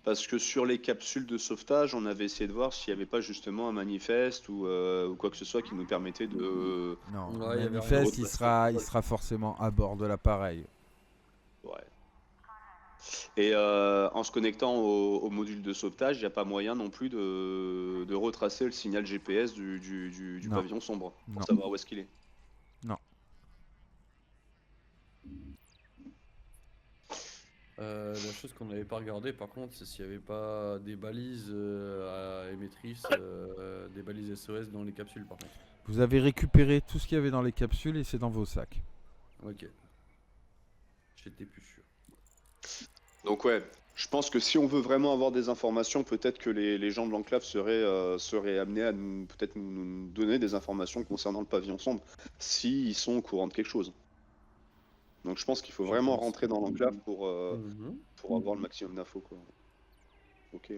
D: Parce que sur les capsules de sauvetage, on avait essayé de voir s'il n'y avait pas justement un manifeste ou quoi que ce soit qui nous permettait de.
C: Non,
B: Ouais,
C: le
B: y avait
C: manifeste,
B: rien.
C: il sera forcément à bord de l'appareil.
D: Ouais. Et en se connectant au module de sauvetage, il n'y a pas moyen non plus de retracer le signal GPS du
C: Non.
D: pavillon sombre pour
C: Non.
D: savoir où est-ce qu'il est.
B: La chose qu'on n'avait pas regardé par contre, c'est s'il n'y avait pas des balises à émettrices, des balises SOS dans les capsules par contre.
C: Vous avez récupéré tout ce qu'il y avait dans les capsules et c'est dans vos sacs.
B: Ok. J'étais plus sûr.
D: Donc ouais, je pense que si on veut vraiment avoir des informations, peut-être que les gens de l'enclave seraient amenés à peut-être nous donner des informations concernant le pavillon sombre, s'ils sont au courant de quelque chose. Donc je pense qu'il faut
B: Je
D: vraiment
B: pense.
D: rentrer dans l'enclave
B: Mhm.
D: pour avoir le maximum d'infos, quoi. Ok.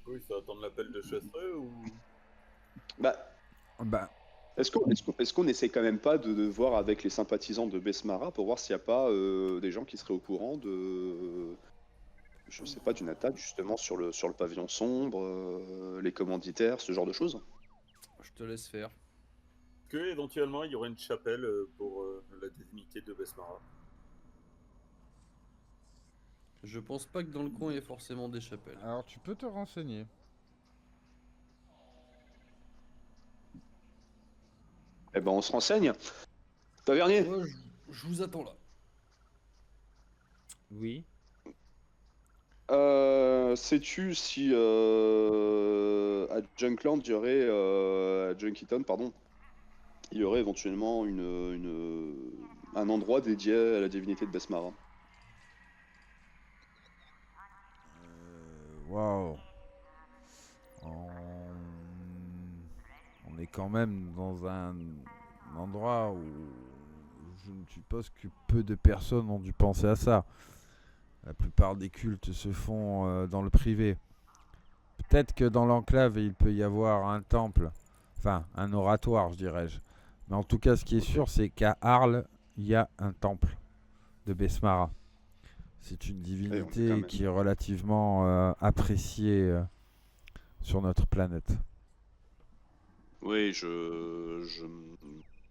E: Oui, ça attend l'appel de chasseur ou.
D: Bah,
C: Bah,
D: est-ce qu'on essaie quand même pas de voir avec les sympathisants de Besmara pour voir s'il n'y a pas des gens qui seraient au courant je sais pas, d'une attaque justement sur le pavillon sombre, les commanditaires, ce genre de choses?
B: Je te laisse faire.
E: Que éventuellement il y aurait une chapelle pour la divinité de Besmara.
B: Je pense pas que dans le coin il y ait forcément des chapelles.
C: alors tu peux te renseigner.
D: Eh ben on se renseigne. Tavernier,
B: Ouais, je vous attends là.
C: Oui.
D: sais-tu si à Junkland, il y aurait à Junkiton, pardon, il y aurait éventuellement un endroit dédié à la divinité de Besmara?
C: Waouh. On est quand même dans un endroit où je ne suppose que peu de personnes ont dû penser à ça. La plupart des cultes se font dans le privé. Peut-être que dans l'enclave, il peut y avoir un temple, enfin un oratoire, je dirais-je. Mais en tout cas, ce qui est sûr, c'est qu'à Arles, il y a un temple de Besmara. C'est une
D: quand
C: divinité
D: même-
C: qui est relativement appréciée sur notre planète.
D: Oui, je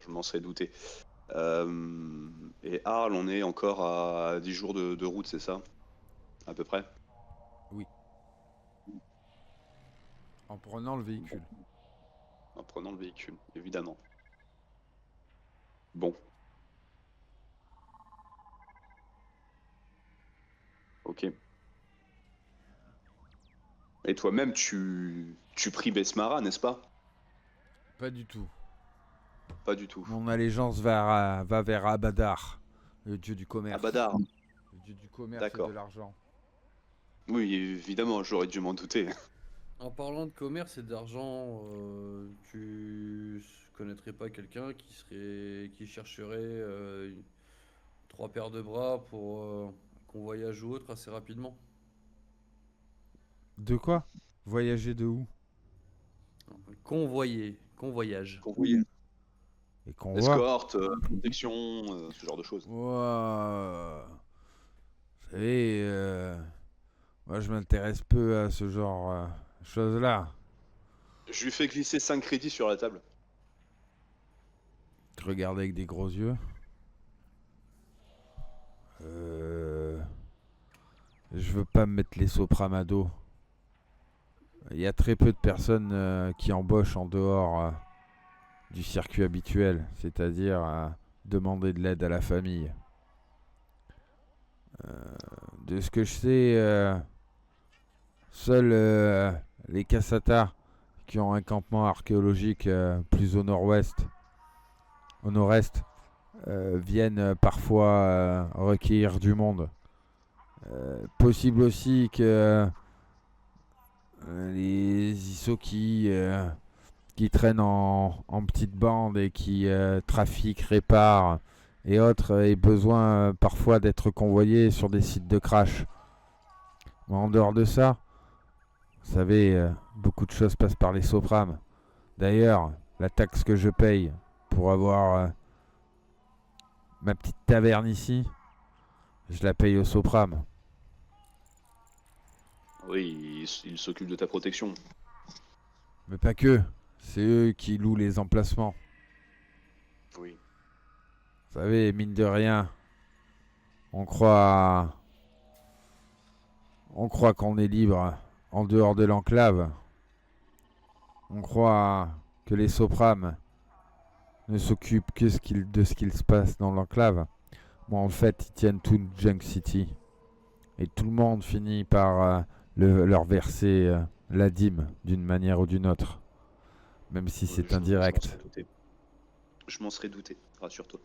D: m'en serais douté. Et Arles, on est encore à 10 jours de route, c'est ça? À peu près?
C: En prenant le véhicule.
D: En prenant le véhicule, évidemment. Bon. Ok. Et toi-même, tu pries Besmara, n'est-ce pas?
C: Pas du tout.
D: Pas du tout.
C: Mon allégeance va vers Abadar, le dieu du commerce.
D: Abadar.
C: Le dieu du commerce et
D: D'accord.
C: de l'argent.
D: Oui, évidemment, j'aurais dû m'en douter.
B: En parlant de commerce et d'argent, tu connaîtrais pas quelqu'un qui chercherait 3 paires de bras pour qu'on voyage ou autre assez rapidement?
C: De quoi? Voyager de où?
B: Convoyage.
D: Convoyer.
C: Et qu'on voit.
D: Escorte, protection, ce genre de choses.
C: Ouah. Vous savez, moi je m'intéresse peu à ce genre de choses-là.
D: Je lui fais glisser 5 crédits sur la table.
C: Tu regardes avec des gros yeux. Je veux pas me mettre les sopramados. Il y a très peu de personnes qui embauchent en dehors du circuit habituel, c'est-à-dire demander de l'aide à la famille. De ce que je sais, seuls les Cassata qui ont un campement archéologique plus au nord-ouest, au nord-est, viennent parfois recueillir du monde. Possible aussi que les Isoki qui traînent en petites bandes et qui trafiquent, réparent et autres aient besoin parfois d'être convoyés sur des sites de crash. Mais en dehors de ça, vous savez, beaucoup de choses passent par les Soprames. D'ailleurs, la taxe que je paye pour avoir ma petite taverne ici, je la paye aux Soprames.
D: Oui, il s'occupe de ta protection.
C: Mais pas que, c'est eux qui louent les emplacements.
D: Oui.
C: Vous savez, mine de rien, on croit qu'on est libre en dehors de l'enclave. On croit que les Soprames ne s'occupent que de ce qu'il se passe dans l'enclave. Moi, en fait, ils tiennent tout Junk City. Et tout le monde finit par leur verser la dîme d'une manière ou d'une autre. Même si c'est indirect.
D: Je m'en serais douté, rassure-toi.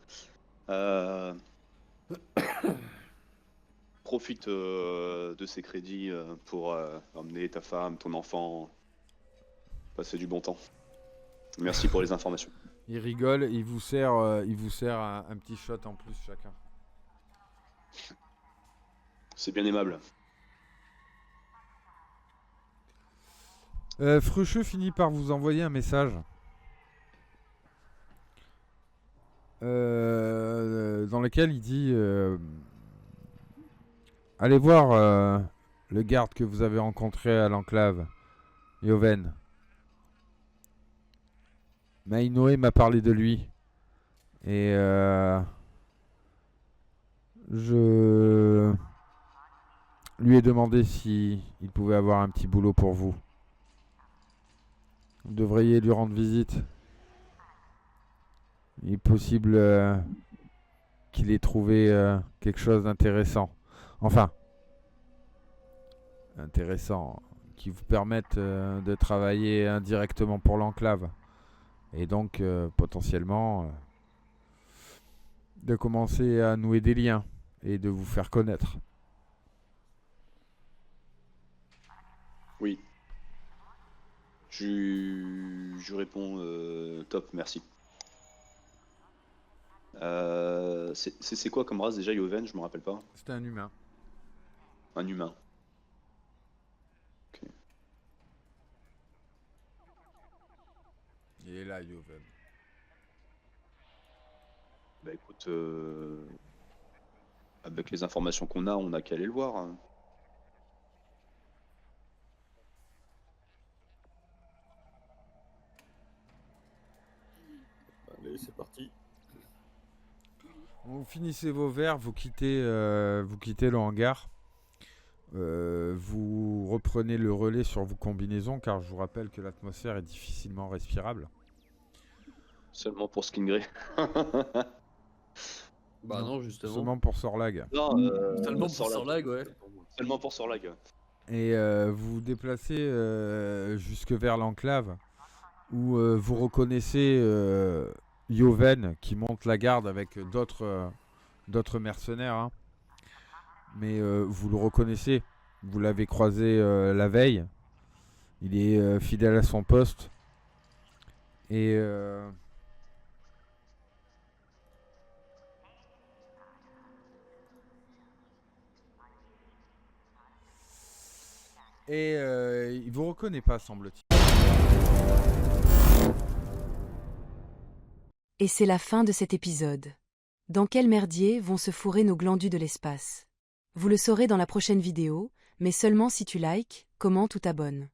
D: Profite de ces crédits pour emmener ta femme, ton enfant, passer du bon temps. Merci pour les informations.
C: Il rigole, il vous sert un petit shot en plus chacun.
D: C'est bien aimable.
C: Frucheux finit par vous envoyer un message. Dans lequel il dit allez voir le garde que vous avez rencontré à l'enclave, Yoven. Mainoe m'a parlé de lui. Et je lui ai demandé si il pouvait avoir un petit boulot pour vous. Vous devriez lui rendre visite. Il est possible qu'il ait trouvé quelque chose d'intéressant. Enfin, intéressant, qui vous permette de travailler indirectement pour l'enclave. Et donc, potentiellement, de commencer à nouer des liens et de vous faire connaître.
D: Oui. Je réponds top, merci. C'est quoi comme race déjà, Yoven? Je me rappelle pas.
C: C'est un humain.
D: Un humain. Ok.
C: Il est là, Yoven.
D: Bah écoute, avec les informations qu'on a, on a qu'à aller le voir. Hein.
E: Allez, c'est parti.
C: Vous finissez vos verres, vous quittez le hangar. Vous reprenez le relais sur vos combinaisons, car je vous rappelle que l'atmosphère est difficilement respirable.
D: Seulement pour Stingray.
B: Bah non, justement.
C: Seulement pour Sorlag.
D: Non,
B: Seulement pour
D: Sorlag.
B: Sorlag, ouais.
D: Seulement pour Sorlag.
C: Et vous vous déplacez jusque vers l'enclave, où vous reconnaissez Yoven qui monte la garde avec d'autres mercenaires. Hein. Mais vous le reconnaissez, vous l'avez croisé la veille. Il est fidèle à son poste. Et il vous reconnaît pas, semble-t-il.
F: Et c'est la fin de cet épisode. Dans quel merdier vont se fourrer nos glandus de l'espace? Vous le saurez dans la prochaine vidéo, mais seulement si tu likes, commentes ou t'abonnes.